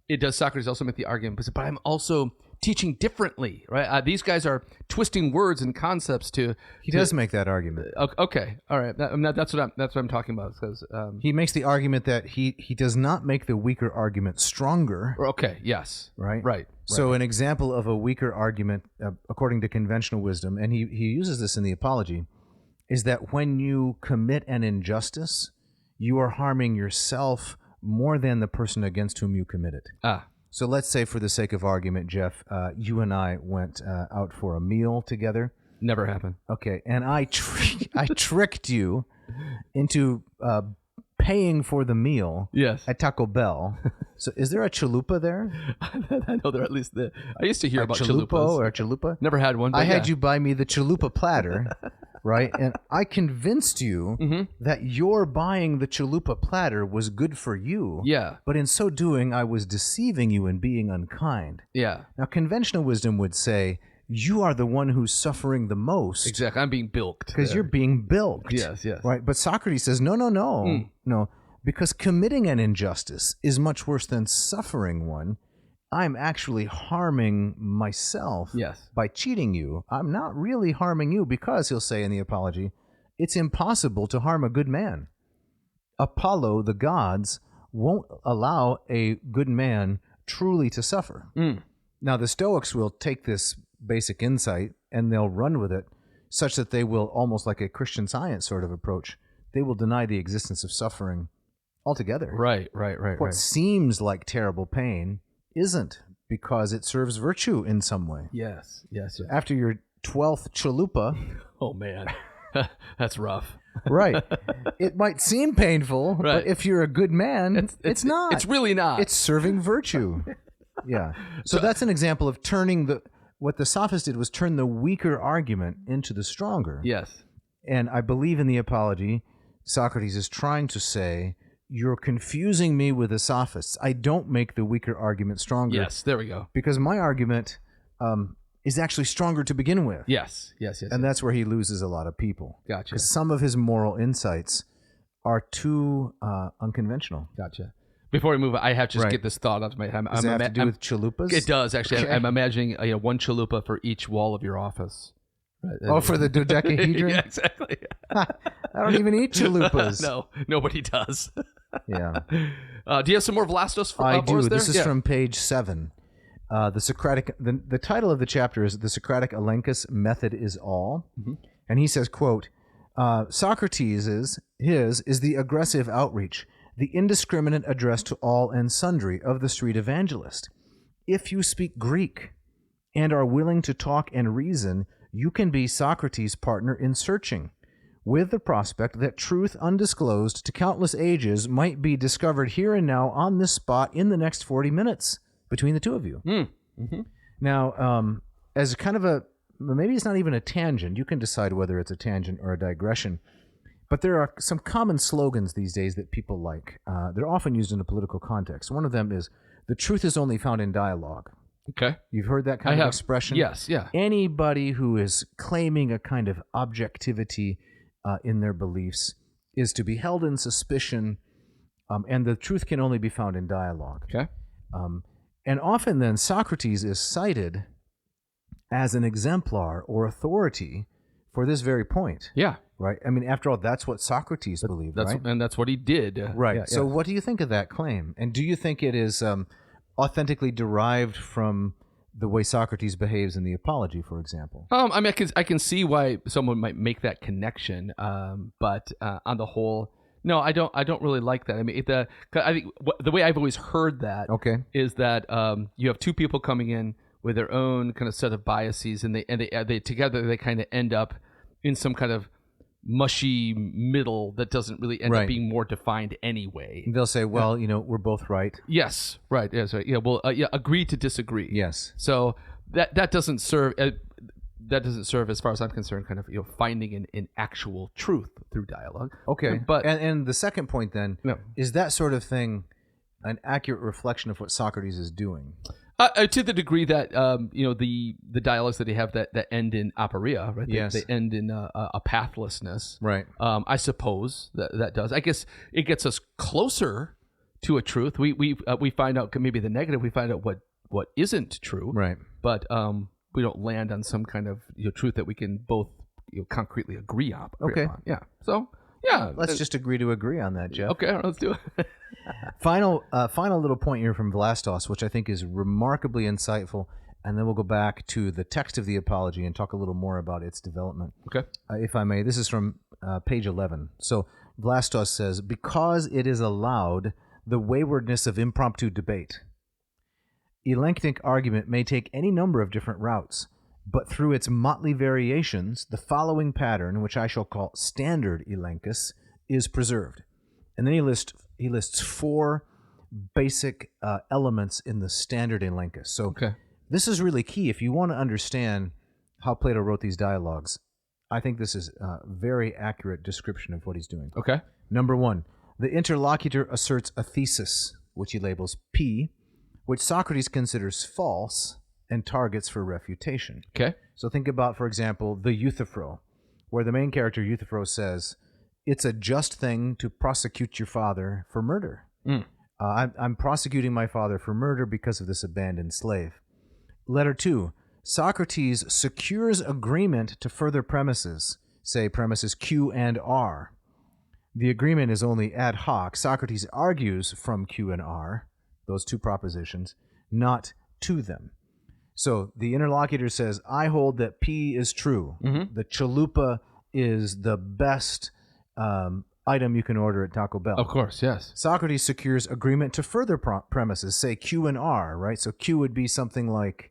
[SPEAKER 2] It does. Socrates also make the argument, but I'm also teaching differently, right? These guys are twisting words and concepts to.
[SPEAKER 3] He does make that argument.
[SPEAKER 2] Okay, all right. That's what I'm talking about. Because
[SPEAKER 3] he makes the argument that he does not make the weaker argument stronger.
[SPEAKER 2] Okay. Yes.
[SPEAKER 3] Right. So an example of a weaker argument, according to conventional wisdom, and he uses this in the Apology, is that when you commit an injustice, you are harming yourself more than the person against whom you commit it. So let's say, for the sake of argument, Jeff, you and I went out for a meal together.
[SPEAKER 2] Never happened.
[SPEAKER 3] Okay, and I tricked you into paying for the meal.
[SPEAKER 2] Yes.
[SPEAKER 3] At Taco Bell. So is there a chalupa there?
[SPEAKER 2] I know there at least. I used to hear about chalupas.
[SPEAKER 3] Or a chalupa?
[SPEAKER 2] Never had one. But
[SPEAKER 3] I had you buy me the chalupa platter, right? And I convinced you that your buying the chalupa platter was good for you.
[SPEAKER 2] Yeah.
[SPEAKER 3] But in so doing, I was deceiving you and being unkind.
[SPEAKER 2] Yeah.
[SPEAKER 3] Now, conventional wisdom would say, you are the one who's suffering the most.
[SPEAKER 2] Exactly. I'm being bilked.
[SPEAKER 3] Because you're being bilked.
[SPEAKER 2] Yes.
[SPEAKER 3] Right? But Socrates says, no. No. Because committing an injustice is much worse than suffering one. I'm actually harming myself by cheating you. I'm not really harming you because, he'll say in the Apology, it's impossible to harm a good man. Apollo, the gods, won't allow a good man truly to suffer. Now, the Stoics will take this basic insight and they'll run with it such that they will, almost like a Christian Science sort of approach, they will deny the existence of suffering altogether.
[SPEAKER 2] Right.
[SPEAKER 3] What seems like terrible pain isn't, because it serves virtue in some way.
[SPEAKER 2] Yes.
[SPEAKER 3] After your 12th chalupa.
[SPEAKER 2] Oh, man. That's rough.
[SPEAKER 3] Right. It might seem painful, but if you're a good man, it's not.
[SPEAKER 2] It's really not.
[SPEAKER 3] It's serving virtue. Yeah. So that's an example of turning what the Sophists did was turn the weaker argument into the stronger.
[SPEAKER 2] Yes.
[SPEAKER 3] And I believe in the Apology, Socrates is trying to say, you're confusing me with the Sophists. I don't make the weaker argument stronger.
[SPEAKER 2] Yes, there we go.
[SPEAKER 3] Because my argument is actually stronger to begin with.
[SPEAKER 2] Yes.
[SPEAKER 3] And that's where he loses a lot of people.
[SPEAKER 2] Gotcha.
[SPEAKER 3] Because some of his moral insights are too unconventional.
[SPEAKER 2] Gotcha. Before we move, I have to just get this thought out of my head.
[SPEAKER 3] Does it have to do with chalupas?
[SPEAKER 2] It does, actually.
[SPEAKER 3] Okay.
[SPEAKER 2] I'm imagining one chalupa for each wall of your office.
[SPEAKER 3] Right. Oh, for the dodecahedron?
[SPEAKER 2] Yeah, exactly.
[SPEAKER 3] I don't even eat chalupas.
[SPEAKER 2] No, nobody does.
[SPEAKER 3] Yeah.
[SPEAKER 2] Do you have some more Vlastos for
[SPEAKER 3] I do.
[SPEAKER 2] us there?
[SPEAKER 3] This is from page 7. The Socratic. The title of the chapter is "The Socratic Elenchus Method is All," and he says, "Quote: Socrates is the aggressive outreach, the indiscriminate address to all and sundry of the street evangelist. If you speak Greek and are willing to talk and reason, you can be Socrates' partner in searching, with the prospect that truth undisclosed to countless ages might be discovered here and now on this spot in the next 40 minutes between the two of you." Now, as kind of maybe it's not even a tangent. You can decide whether it's a tangent or a digression. But there are some common slogans these days that people like. They're often used in a political context. One of them is, "The truth is only found in dialogue."
[SPEAKER 2] Okay.
[SPEAKER 3] You've heard that kind of expression?
[SPEAKER 2] Yes, yeah.
[SPEAKER 3] Anybody who is claiming a kind of objectivity in their beliefs is to be held in suspicion, and the truth can only be found in dialogue.
[SPEAKER 2] Okay.
[SPEAKER 3] And often then Socrates is cited as an exemplar or authority for this very point.
[SPEAKER 2] Yeah.
[SPEAKER 3] Right? I mean, after all, that's what Socrates believed, right?
[SPEAKER 2] And that's what he did.
[SPEAKER 3] Right.
[SPEAKER 2] Yeah,
[SPEAKER 3] so what do you think of that claim? And do you think it is authentically derived from the way Socrates behaves in the Apology, for example?
[SPEAKER 2] I mean, I can see why someone might make that connection, but on the whole, no, I don't really like that. I mean, I think the way I've always heard that is that you have two people coming in with their own kind of set of biases, and they together they kind of end up in some kind of mushy middle that doesn't really end up being more defined anyway.
[SPEAKER 3] They'll say, well, we're both right.
[SPEAKER 2] Yes, right. Yes, right. Yeah, well, agree to disagree.
[SPEAKER 3] Yes.
[SPEAKER 2] So that doesn't serve. That doesn't serve, as far as I'm concerned, kind of finding an actual truth through dialogue.
[SPEAKER 3] Okay,
[SPEAKER 2] but
[SPEAKER 3] and the second point then is that sort of thing an accurate reflection of what Socrates is doing?
[SPEAKER 2] To the degree that the dialogues that they have that end in aporia, right? They end in a pathlessness,
[SPEAKER 3] right?
[SPEAKER 2] I suppose that does. I guess it gets us closer to a truth. We find out maybe the negative. We find out what isn't true,
[SPEAKER 3] right?
[SPEAKER 2] but we don't land on some kind of truth that we can both concretely agree on. Yeah. So yeah,
[SPEAKER 3] Let's just agree to agree on that, Jeff.
[SPEAKER 2] okay. Let's do it.
[SPEAKER 3] Final little point here from Vlastos, which I think is remarkably insightful, and then we'll go back to the text of the Apology and talk a little more about its development.
[SPEAKER 2] Okay.
[SPEAKER 3] If I may, this is from page 11. So Vlastos says, because it is allowed the waywardness of impromptu debate, elenchtic argument may take any number of different routes, but through its motley variations, the following pattern, which I shall call standard elenchus, is preserved. And then he lists 4 basic elements in the standard elenchus. So this is really key. If you want to understand how Plato wrote these dialogues, I think this is a very accurate description of what he's doing.
[SPEAKER 2] Okay.
[SPEAKER 3] Number 1, the interlocutor asserts a thesis, which he labels P, which Socrates considers false and targets for refutation.
[SPEAKER 2] Okay.
[SPEAKER 3] So think about, for example, the Euthyphro, where the main character Euthyphro says, it's a just thing to prosecute your father for murder. I'm prosecuting my father for murder because of this abandoned slave. Letter 2, Socrates secures agreement to further premises, say premises Q and R. The agreement is only ad hoc. Socrates argues from Q and R, those 2 propositions, not to them. So the interlocutor says, I hold that P is true. The chalupa is the best item you can order at Taco Bell.
[SPEAKER 2] Of course, yes.
[SPEAKER 3] Socrates secures agreement to further premises, say Q and R, right? So Q would be something like,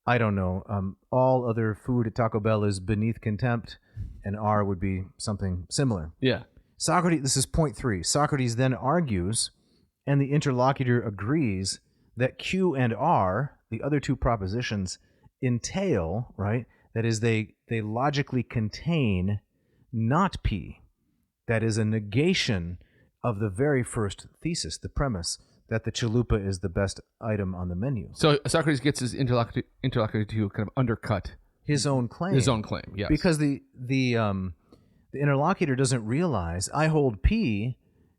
[SPEAKER 3] I don't know, all other food at Taco Bell is beneath contempt, and R would be something similar.
[SPEAKER 2] Yeah.
[SPEAKER 3] Socrates, this is point 3. Socrates then argues, and the interlocutor agrees, that Q and R, the other 2 propositions, entail, right? That is, they logically contain not P. That is a negation of the very first thesis, the premise, that the chalupa is the best item on the menu.
[SPEAKER 2] So Socrates gets his interlocutor to kind of undercut
[SPEAKER 3] his own claim.
[SPEAKER 2] His own claim, yes.
[SPEAKER 3] Because the interlocutor doesn't realize, I hold P,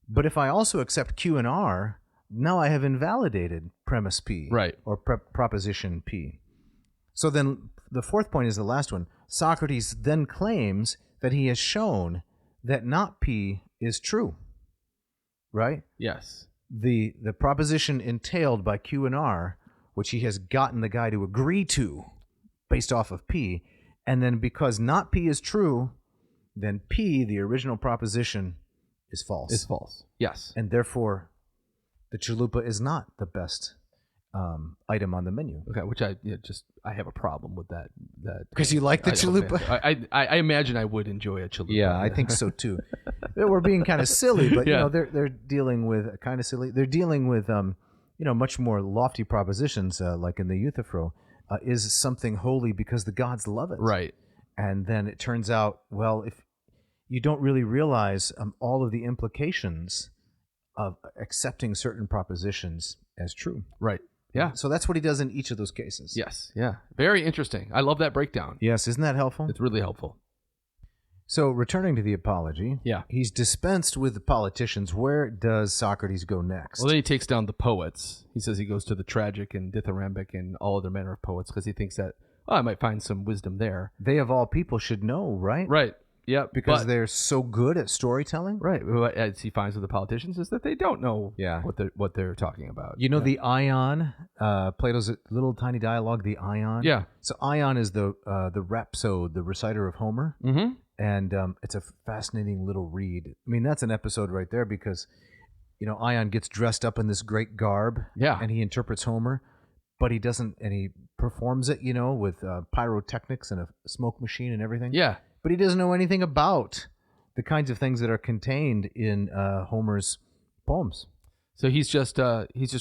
[SPEAKER 3] but if I also accept Q and R, now I have invalidated premise P,
[SPEAKER 2] right,
[SPEAKER 3] or proposition P. So then the 4th point is the last one. Socrates then claims that he has shown that not P is true, right?
[SPEAKER 2] Yes.
[SPEAKER 3] The proposition entailed by Q and R, which he has gotten the guy to agree to based off of P, and then because not P is true, then P, the original proposition, is false.
[SPEAKER 2] Is false, yes.
[SPEAKER 3] And therefore, the chalupa is not the best item on the menu.
[SPEAKER 2] Okay, which I have a problem with that.
[SPEAKER 3] Because you like the chalupa?
[SPEAKER 2] I imagine I would enjoy a chalupa.
[SPEAKER 3] Yeah, I think so too. We're being kind of silly, but they're dealing with kind of silly. They're dealing with much more lofty propositions, like in the Euthyphro. Is something holy because the gods love it,
[SPEAKER 2] right?
[SPEAKER 3] And then it turns out, well, if you don't really realize all of the implications of accepting certain propositions as true.
[SPEAKER 2] Right. Yeah.
[SPEAKER 3] So that's what he does in each of those cases.
[SPEAKER 2] Yes. Yeah. Very interesting. I love that breakdown.
[SPEAKER 3] Yes. Isn't that helpful?
[SPEAKER 2] It's really helpful.
[SPEAKER 3] So returning to the Apology, he's dispensed with the politicians. Where does Socrates go next?
[SPEAKER 2] Well, then he takes down the poets. He says he goes to the tragic and dithyrambic and all other manner of poets because he thinks that, I might find some wisdom there.
[SPEAKER 3] They of all people should know, right?
[SPEAKER 2] Right. Yeah.
[SPEAKER 3] Because they're so good at storytelling.
[SPEAKER 2] Right. As he finds with the politicians is that they don't know what they're talking about.
[SPEAKER 3] You know the Ion, Plato's little tiny dialogue, the Ion?
[SPEAKER 2] Yeah.
[SPEAKER 3] So Ion is the rhapsode, the reciter of Homer.
[SPEAKER 2] Mm-hmm.
[SPEAKER 3] And it's a fascinating little read. I mean, that's an episode right there because, Ion gets dressed up in this great garb.
[SPEAKER 2] Yeah.
[SPEAKER 3] And he interprets Homer, but he doesn't, and he performs it, with pyrotechnics and a smoke machine and everything.
[SPEAKER 2] Yeah.
[SPEAKER 3] But he doesn't know anything about the kinds of things that are contained in Homer's poems.
[SPEAKER 2] So he's just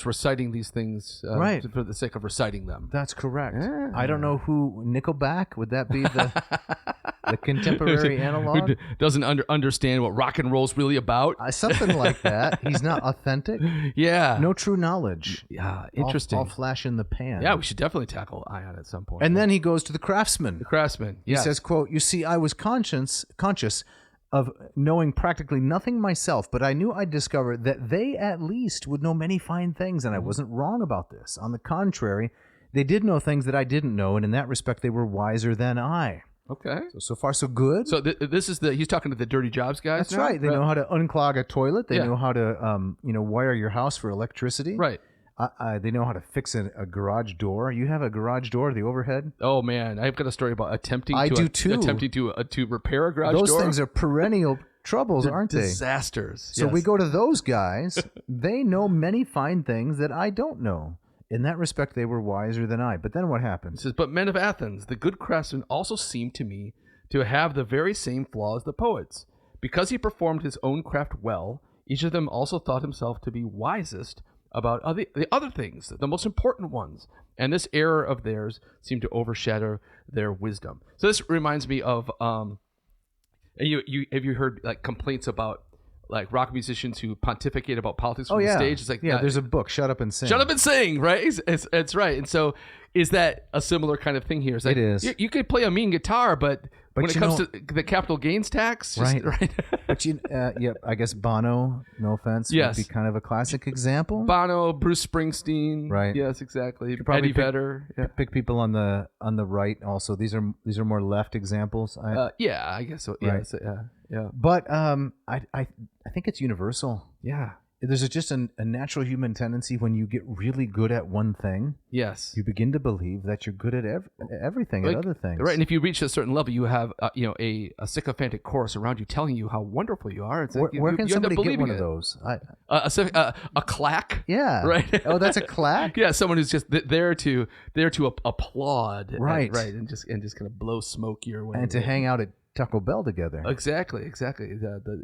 [SPEAKER 2] reciting these things
[SPEAKER 3] right.
[SPEAKER 2] for the sake of reciting them.
[SPEAKER 3] That's correct.
[SPEAKER 2] Yeah.
[SPEAKER 3] I don't know who Nickelback, would that be the contemporary analog?
[SPEAKER 2] Who doesn't understand what rock and roll's really about?
[SPEAKER 3] Something like that. He's not authentic.
[SPEAKER 2] Yeah.
[SPEAKER 3] No true knowledge.
[SPEAKER 2] Yeah, interesting.
[SPEAKER 3] All flash in the pan.
[SPEAKER 2] Yeah, we should definitely tackle Ion at some point.
[SPEAKER 3] And then he goes to the craftsmen.
[SPEAKER 2] The craftsmen,
[SPEAKER 3] He says, quote, "You see, I was conscious of knowing practically nothing myself, but I knew I'd discover that they at least would know many fine things, and I wasn't wrong about this. On the contrary, They did know things that I didn't know, and in that respect, they were wiser than I.
[SPEAKER 2] Okay.
[SPEAKER 3] So far, so good.
[SPEAKER 2] So this is he's talking to the dirty jobs guys.
[SPEAKER 3] That's
[SPEAKER 2] now?
[SPEAKER 3] right. They know how to unclog a toilet. They
[SPEAKER 2] Yeah.
[SPEAKER 3] know how to, wire your house for electricity.
[SPEAKER 2] Right.
[SPEAKER 3] They know how to fix a garage door. You have a garage door, the overhead.
[SPEAKER 2] Oh man, I've got a story about attempting to repair a garage door.
[SPEAKER 3] Those things are perennial troubles, aren't they?
[SPEAKER 2] Disasters.
[SPEAKER 3] So
[SPEAKER 2] yes.
[SPEAKER 3] we go to those guys. They know many fine things that I don't know. In that respect, they were wiser than I. But then what
[SPEAKER 2] It
[SPEAKER 3] happens?
[SPEAKER 2] says, but men of Athens, the good craftsmen, also seem to me to have the very same flaw as the poets. Because he performed his own craft well, each of them also thought himself to be wisest about the other things, the most important ones. And this error of theirs seemed to overshadow their wisdom. So this reminds me of, have you heard like complaints about like rock musicians who pontificate about politics from the stage? It's like,
[SPEAKER 3] there's a book, Shut Up and Sing.
[SPEAKER 2] Shut up and sing, right? It's right. And so is that a similar kind of thing here? It's like,
[SPEAKER 3] it is.
[SPEAKER 2] You could play a mean guitar, but when it comes to the capital gains tax,
[SPEAKER 3] right? But I guess Bono, no offense,
[SPEAKER 2] Yes.
[SPEAKER 3] would be kind of a classic example.
[SPEAKER 2] Bono, Bruce Springsteen,
[SPEAKER 3] Right.
[SPEAKER 2] Yes, exactly.
[SPEAKER 3] probably
[SPEAKER 2] Eddie Vedder. Yeah.
[SPEAKER 3] Pick people on the right also. These are more left examples.
[SPEAKER 2] I guess so. Yeah,
[SPEAKER 3] Right.
[SPEAKER 2] so, yeah.
[SPEAKER 3] But I think it's universal.
[SPEAKER 2] Yeah.
[SPEAKER 3] There's just a natural human tendency when you get really good at one thing,
[SPEAKER 2] Yes.
[SPEAKER 3] you begin to believe that you're good at everything, at other things.
[SPEAKER 2] Right, and if you reach a certain level, you have a sycophantic chorus around you telling you how wonderful you are. It's like
[SPEAKER 3] Where can
[SPEAKER 2] you end up
[SPEAKER 3] somebody get
[SPEAKER 2] believing
[SPEAKER 3] one of
[SPEAKER 2] it.
[SPEAKER 3] those?
[SPEAKER 2] A clack?
[SPEAKER 3] Yeah.
[SPEAKER 2] Right.
[SPEAKER 3] Oh, that's a clack?
[SPEAKER 2] Yeah, someone who's just there to applaud.
[SPEAKER 3] Right.
[SPEAKER 2] Right, and just kind of blow smoke your way.
[SPEAKER 3] And to hang out at Taco Bell together.
[SPEAKER 2] Exactly.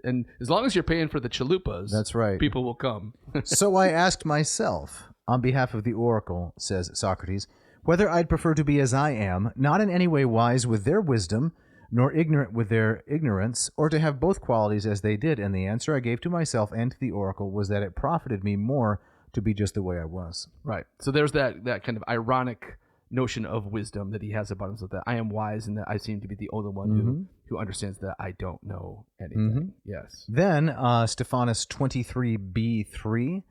[SPEAKER 2] And as long as you're paying for the chalupas,
[SPEAKER 3] That's right.
[SPEAKER 2] people will come.
[SPEAKER 3] So I asked myself, on behalf of the oracle, says Socrates, whether I'd prefer to be as I am, not in any way wise with their wisdom, nor ignorant with their ignorance, or to have both qualities as they did. And the answer I gave to myself and to the oracle was that it profited me more to be just the way I was.
[SPEAKER 2] Right. So there's that kind of ironic notion of wisdom that he has about himself, that I am wise and that I seem to be the only one who understands that I don't know anything. Yes.
[SPEAKER 3] Then Stephanus 23b3,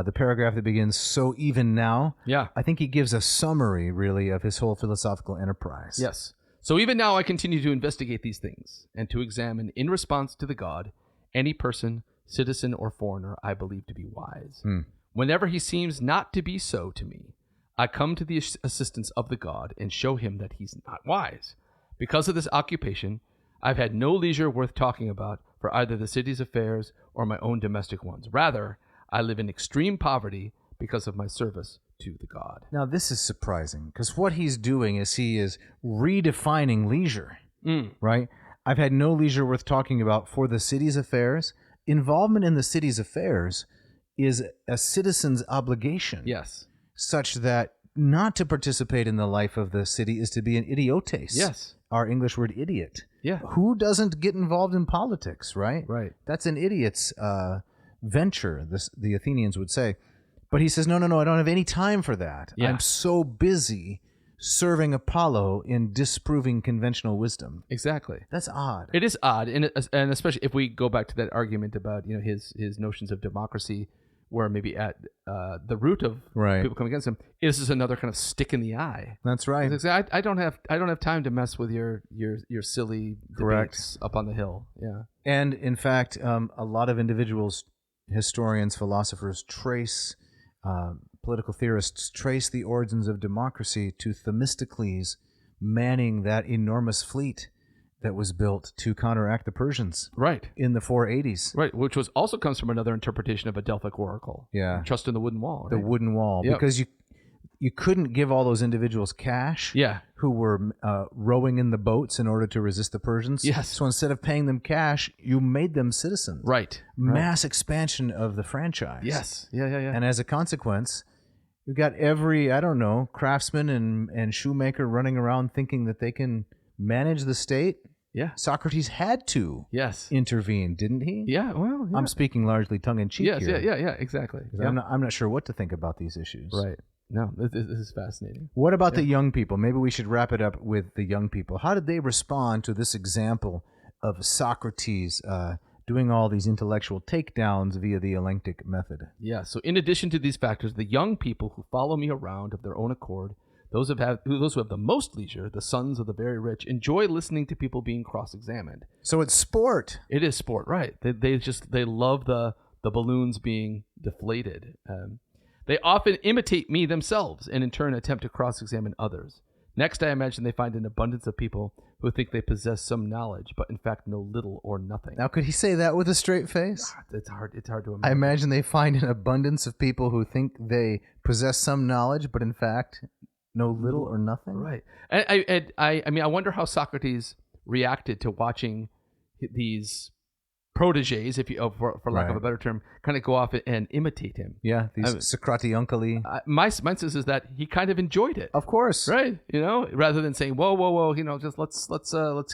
[SPEAKER 3] the paragraph that begins, so even now, I think he gives a summary, really, of his whole philosophical enterprise.
[SPEAKER 2] Yes. So even now I continue to investigate these things and to examine, in response to the God, any person, citizen, or foreigner I believe to be wise. Whenever he seems not to be so to me, I come to the assistance of the God and show him that he's not wise. Because of this occupation, I've had no leisure worth talking about for either the city's affairs or my own domestic ones. Rather, I live in extreme poverty because of my service to the God.
[SPEAKER 3] Now, this is surprising, because what he's doing is he is redefining leisure, right? I've had no leisure worth talking about for the city's affairs. Involvement in the city's affairs is a citizen's obligation.
[SPEAKER 2] Yes.
[SPEAKER 3] Such that not to participate in the life of the city is to be an idiotes.
[SPEAKER 2] Yes.
[SPEAKER 3] Our English word idiot.
[SPEAKER 2] Yeah.
[SPEAKER 3] Who doesn't get involved in politics, right?
[SPEAKER 2] Right.
[SPEAKER 3] That's an idiot's venture, the Athenians would say. But he says, no, I don't have any time for that.
[SPEAKER 2] Yeah.
[SPEAKER 3] I'm so busy serving Apollo in disproving conventional wisdom.
[SPEAKER 2] Exactly.
[SPEAKER 3] That's odd.
[SPEAKER 2] It is odd, and especially if we go back to that argument about his notions of democracy, where maybe at the root of people coming against him, this is another kind of stick in the eye.
[SPEAKER 3] That's right.
[SPEAKER 2] I don't have time to mess with your silly debates up on the hill. Yeah.
[SPEAKER 3] And in fact, a lot of individuals, historians, philosophers, political theorists trace the origins of democracy to Themistocles manning that enormous fleet that was built to counteract the Persians,
[SPEAKER 2] right,
[SPEAKER 3] in the 480s,
[SPEAKER 2] right, which also comes from another interpretation of a Delphic oracle.
[SPEAKER 3] Yeah,
[SPEAKER 2] trust in the wooden wall.
[SPEAKER 3] Right? The wooden wall, because you couldn't give all those individuals cash.
[SPEAKER 2] Yeah,
[SPEAKER 3] who were rowing in the boats in order to resist the Persians.
[SPEAKER 2] Yes.
[SPEAKER 3] So instead of paying them cash, you made them citizens.
[SPEAKER 2] Right.
[SPEAKER 3] Mass expansion of the franchise.
[SPEAKER 2] Yes. Yeah.
[SPEAKER 3] And as a consequence, you've got every, craftsman and shoemaker running around thinking that they can manage the state.
[SPEAKER 2] Yeah.
[SPEAKER 3] Socrates had to intervene, didn't he?
[SPEAKER 2] Yeah, well, yeah.
[SPEAKER 3] I'm speaking largely tongue-in-cheek here.
[SPEAKER 2] Yeah, exactly. Yeah.
[SPEAKER 3] I'm not sure what to think about these issues.
[SPEAKER 2] Right. No, this is fascinating.
[SPEAKER 3] What about the young people? Maybe we should wrap it up with the young people. How did they respond to this example of Socrates doing all these intellectual takedowns via the elenchtic method?
[SPEAKER 2] Yeah, so in addition to these factors, the young people who follow me around of their own accord Those who have the most leisure, the sons of the very rich, enjoy listening to people being cross-examined.
[SPEAKER 3] So it's sport.
[SPEAKER 2] It is sport, right? They love the balloons being deflated. They often imitate me themselves and in turn attempt to cross-examine others. Next, I imagine they find an abundance of people who think they possess some knowledge, but in fact know little or nothing.
[SPEAKER 3] Now, could he say that with a straight face?
[SPEAKER 2] It's hard to imagine.
[SPEAKER 3] I imagine they find an abundance of people who think they possess some knowledge, but in fact know little or nothing.
[SPEAKER 2] Right. And I mean, I wonder how Socrates reacted to watching these proteges, if you, for lack of a better term, kind of go off and imitate him.
[SPEAKER 3] Yeah, these Socratiunculi.
[SPEAKER 2] My sense is that he kind of enjoyed it.
[SPEAKER 3] Of course,
[SPEAKER 2] right? You know, rather than saying whoa, you know, just let's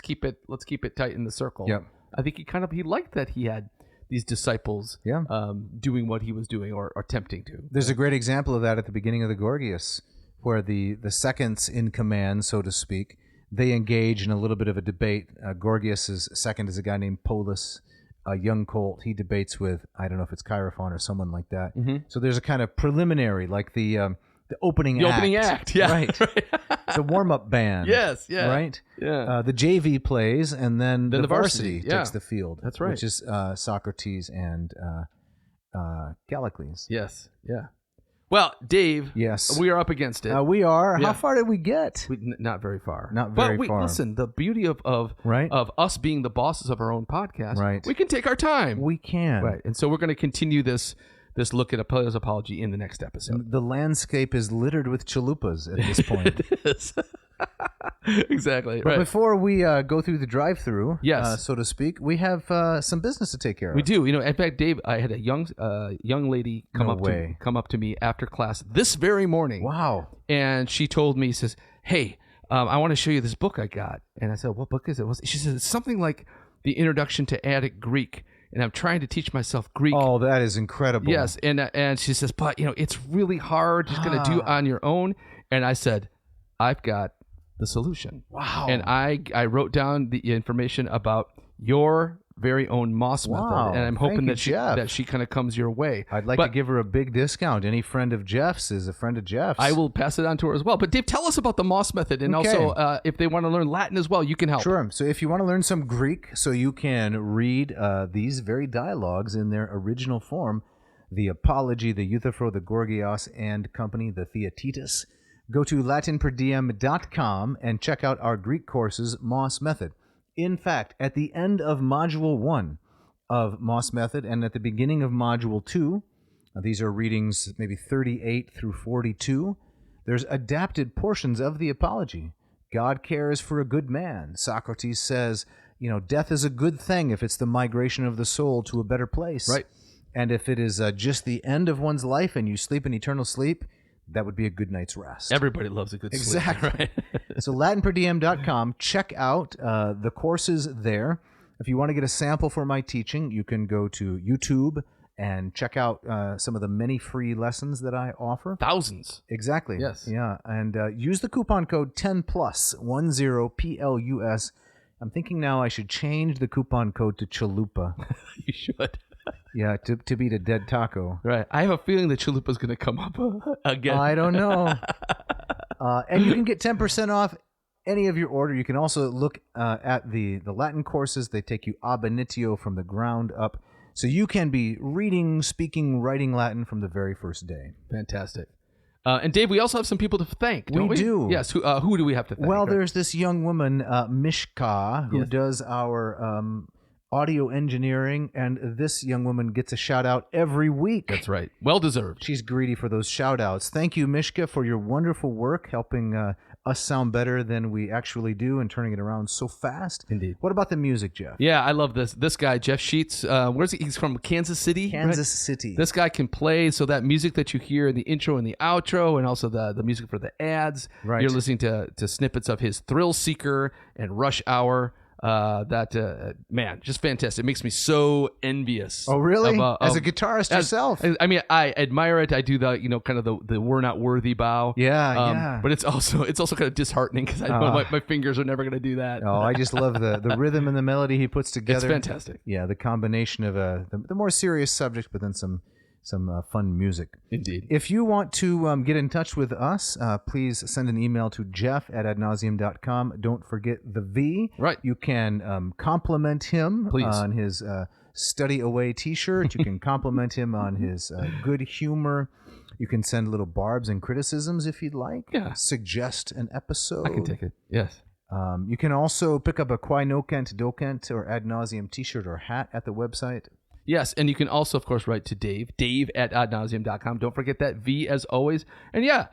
[SPEAKER 2] keep it tight in the circle.
[SPEAKER 3] Yep.
[SPEAKER 2] I think he liked that he had these disciples doing what he was doing or attempting to.
[SPEAKER 3] There's a great example of that at the beginning of the Gorgias, where the seconds in command, so to speak, they engage in a little bit of a debate. Gorgias's second is a guy named Polus, a young colt. He debates with, I don't know if it's Chaerephon or someone like that. Mm-hmm. So there's a kind of preliminary, like the opening act. The opening act,
[SPEAKER 2] yeah.
[SPEAKER 3] Right. The warm-up band.
[SPEAKER 2] Yes, yeah.
[SPEAKER 3] Right?
[SPEAKER 2] Yeah.
[SPEAKER 3] The JV plays, and then the varsity takes the field.
[SPEAKER 2] That's right.
[SPEAKER 3] Which is Socrates and Callicles.
[SPEAKER 2] Yes, yeah. Well, Dave,
[SPEAKER 3] yes,
[SPEAKER 2] we are up against it.
[SPEAKER 3] We are. Yeah. How far did we get?
[SPEAKER 2] Not very far.
[SPEAKER 3] Not very far.
[SPEAKER 2] Listen, the beauty of us being the bosses of our own podcast, we can take our time.
[SPEAKER 3] We can.
[SPEAKER 2] Right. And so we're going to continue this look at Plato's Apology in the next episode.
[SPEAKER 3] The landscape is littered with chalupas at this point.
[SPEAKER 2] It is. Exactly.
[SPEAKER 3] But before we go through the drive-through,
[SPEAKER 2] yes,
[SPEAKER 3] so to speak, we have some business to take care of.
[SPEAKER 2] We do. You know, in fact, Dave, I had a young lady come up to me after class this very morning.
[SPEAKER 3] Wow.
[SPEAKER 2] And she told me, says, "Hey, I want to show you this book I got." And I said, "What book is it?" She said, "It's something like the Introduction to Attic Greek." And I'm trying to teach myself Greek.
[SPEAKER 3] Oh, that is incredible.
[SPEAKER 2] Yes, and she says, "But you know, it's really hard. Just going to do it on your own." And I said, "I've got the solution."
[SPEAKER 3] Wow.
[SPEAKER 2] And I wrote down the information about your very own Moss method, and I'm hoping that she kind of comes your way.
[SPEAKER 3] I'd like to give her a big discount. Any friend of Jeff's is a friend of Jeff's.
[SPEAKER 2] I will pass it on to her as well. But Dave, tell us about the Moss method, and also if they want to learn Latin as well, you can help.
[SPEAKER 3] Sure. So if you want to learn some Greek, so you can read these very dialogues in their original form, the Apology, the Euthyphro, the Gorgias and Company, the Theaetetus, go to latinperdiem.com and check out our Greek courses, Moss Method. In fact, at the end of Module 1 of Moss Method and at the beginning of Module 2, these are readings maybe 38 through 42, there's adapted portions of the Apology. God cares for a good man. Socrates says, you know, death is a good thing if it's the migration of the soul to a better place.
[SPEAKER 2] Right.
[SPEAKER 3] And if it is just the end of one's life and you sleep an eternal sleep, that would be a good night's rest.
[SPEAKER 2] Everybody loves a good sleep.
[SPEAKER 3] Exactly.
[SPEAKER 2] Right?
[SPEAKER 3] So latinperdiem.com, check out the courses there. If you want to get a sample for my teaching, you can go to YouTube and check out some of the many free lessons that I offer.
[SPEAKER 2] Thousands.
[SPEAKER 3] Exactly.
[SPEAKER 2] Yes.
[SPEAKER 3] Yeah. And use the coupon code 10PLUS, 10PLUS. I'm thinking now I should change the coupon code to chalupa.
[SPEAKER 2] You should.
[SPEAKER 3] Yeah, to beat a dead taco.
[SPEAKER 2] Right. I have a feeling the chalupa's going to come up again.
[SPEAKER 3] I don't know. And you can get 10% off any of your order. You can also look at the Latin courses. They take you ab initio from the ground up. So you can be reading, speaking, writing Latin from the very first day.
[SPEAKER 2] Fantastic. And Dave, we also have some people to thank, don't we?
[SPEAKER 3] We do.
[SPEAKER 2] Yes. Who do we have to thank?
[SPEAKER 3] Well, there's this young woman, Mishka, who does our audio engineering, and this young woman gets a shout out every week.
[SPEAKER 2] That's right. Well deserved.
[SPEAKER 3] She's greedy for those shout outs. Thank you, Mishka, for your wonderful work helping us sound better than we actually do and turning it around so fast.
[SPEAKER 2] Indeed.
[SPEAKER 3] What about the music, Jeff?
[SPEAKER 2] Yeah, I love this guy, Jeff Sheets. Where's he? He's from Kansas City.
[SPEAKER 3] Kansas City.
[SPEAKER 2] This guy can play. So that music that you hear in the intro and the outro, and also the music for the ads.
[SPEAKER 3] Right.
[SPEAKER 2] You're listening to snippets of his Thrill Seeker and Rush Hour. Man, just fantastic. It makes me so envious.
[SPEAKER 3] Oh, really? As a guitarist yourself.
[SPEAKER 2] I mean, I admire it. I do the, kind of the we're not worthy bow.
[SPEAKER 3] Yeah.
[SPEAKER 2] But it's also kind of disheartening because I know my fingers are never going to do that.
[SPEAKER 3] Oh, I just love the rhythm and the melody he puts together.
[SPEAKER 2] It's fantastic.
[SPEAKER 3] Yeah, the combination of the more serious subject, but then some some fun music.
[SPEAKER 2] Indeed.
[SPEAKER 3] If you want to get in touch with us, please send an email to jeff@adnauseam.com. Don't forget the V.
[SPEAKER 2] Right.
[SPEAKER 3] You can compliment him
[SPEAKER 2] Please.
[SPEAKER 3] on his Study Away t-shirt. You can compliment him on his good humor. You can send little barbs and criticisms if you'd like.
[SPEAKER 2] Yeah.
[SPEAKER 3] Suggest an episode.
[SPEAKER 2] I can take it. Yes.
[SPEAKER 3] You can also pick up a Quai Nocent Docent or Ad Nauseam t-shirt or hat at the website.
[SPEAKER 2] Yes, and you can also, of course, write to Dave at adnauseam.com. Don't forget that V as always. And yeah,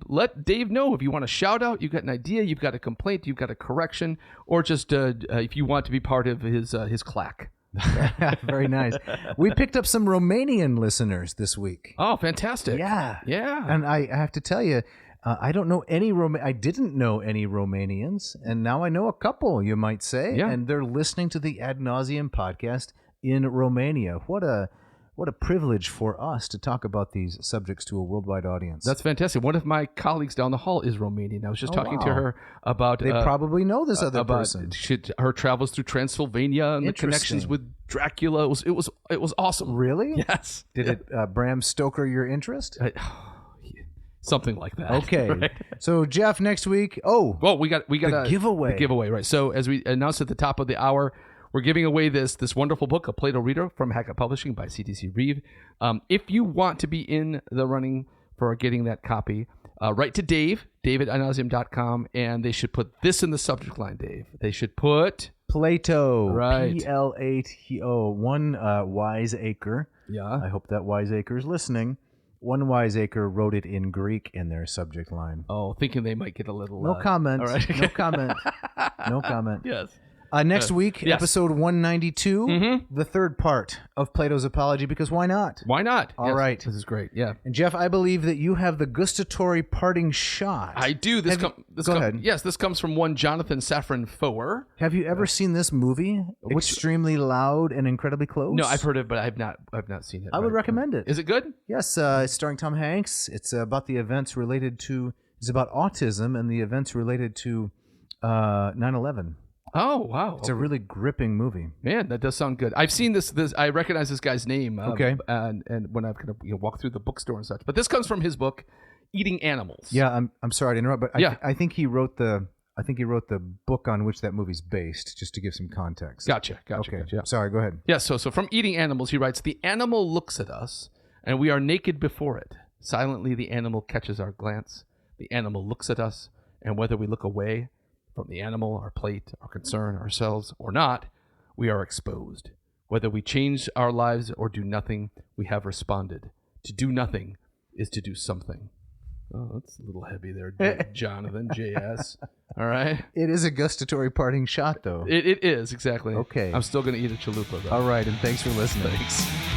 [SPEAKER 2] let Dave know if you want a shout out, you've got an idea, you've got a complaint, you've got a correction, or just if you want to be part of his clack.
[SPEAKER 3] Very nice. We picked up some Romanian listeners this week.
[SPEAKER 2] Oh, fantastic.
[SPEAKER 3] Yeah.
[SPEAKER 2] Yeah.
[SPEAKER 3] And I have to tell you, I don't know any I didn't know any Romanians, and now I know a couple, you might say.
[SPEAKER 2] Yeah.
[SPEAKER 3] And they're listening to the Ad Nauseam podcast in Romania. What a privilege for us to talk about these subjects to a worldwide audience.
[SPEAKER 2] That's fantastic. One of my colleagues down the hall is Romanian. I was just talking to
[SPEAKER 3] wow.
[SPEAKER 2] her about...
[SPEAKER 3] They probably know this other
[SPEAKER 2] about
[SPEAKER 3] person.
[SPEAKER 2] her travels through Transylvania and the connections with Dracula. It was awesome.
[SPEAKER 3] Really?
[SPEAKER 2] Yes.
[SPEAKER 3] Did it Bram Stoker your interest?
[SPEAKER 2] Something like that.
[SPEAKER 3] Okay.
[SPEAKER 2] Right?
[SPEAKER 3] So Jeff, next week. Oh,
[SPEAKER 2] well, we got a
[SPEAKER 3] giveaway.
[SPEAKER 2] The giveaway, right? So as we announced at the top of the hour, we're giving away this wonderful book, A Plato Reader from Hackett Publishing by CTC Reeve. If you want to be in the running for getting that copy, write to Dave at adnauseam.com, and they should put this in the subject line, Dave. They should put
[SPEAKER 3] Plato.
[SPEAKER 2] Right.
[SPEAKER 3] Plato. One wiseacre.
[SPEAKER 2] Yeah.
[SPEAKER 3] I hope that wiseacre is listening. One wiseacre wrote it in Greek in their subject line.
[SPEAKER 2] Oh, thinking they might get a little...
[SPEAKER 3] No comment.
[SPEAKER 2] All right.
[SPEAKER 3] No comment. No comment.
[SPEAKER 2] Yes.
[SPEAKER 3] Next week,
[SPEAKER 2] yes.
[SPEAKER 3] episode 192,
[SPEAKER 2] Mm-hmm.
[SPEAKER 3] the third part of Plato's Apology, because why not?
[SPEAKER 2] Why not?
[SPEAKER 3] All right.
[SPEAKER 2] This is great. Yeah.
[SPEAKER 3] And Jeff, I believe that you have the gustatory parting shot.
[SPEAKER 2] I do.
[SPEAKER 3] Go ahead.
[SPEAKER 2] Yes, this comes from one Jonathan Safran Foer.
[SPEAKER 3] Have you ever seen this movie? Extremely loud and incredibly close?
[SPEAKER 2] No, I've heard of it, but I've not seen it.
[SPEAKER 3] I would recommend it.
[SPEAKER 2] Is it good?
[SPEAKER 3] Yes, it's starring Tom Hanks. It's about the events related to... It's about autism and the events related to 9/11.
[SPEAKER 2] Oh, wow.
[SPEAKER 3] It's a really gripping movie.
[SPEAKER 2] Man, that does sound good. I've seen this. I recognize this guy's name.
[SPEAKER 3] Okay.
[SPEAKER 2] And when I've kind of walked through the bookstore and such. But this comes from his book, Eating Animals.
[SPEAKER 3] Yeah, I'm sorry to interrupt, but
[SPEAKER 2] Yeah.
[SPEAKER 3] I think he wrote the book on which that movie's based, just to give some context.
[SPEAKER 2] Gotcha.
[SPEAKER 3] Okay.
[SPEAKER 2] Yeah.
[SPEAKER 3] Sorry, go ahead.
[SPEAKER 2] Yeah, so from Eating Animals, he writes, "The animal looks at us, and we are naked before it. Silently, the animal catches our glance. The animal looks at us, and whether we look away from the animal, our plate, our concern, ourselves, or not, we are exposed. Whether we change our lives or do nothing, we have responded. To do nothing is to do something." Oh, that's a little heavy there, Jonathan, JS. All right.
[SPEAKER 3] It is a gustatory parting shot, though.
[SPEAKER 2] It is, exactly.
[SPEAKER 3] Okay.
[SPEAKER 2] I'm still going to eat a chalupa, though.
[SPEAKER 3] All right, and thanks for listening.
[SPEAKER 2] Thanks.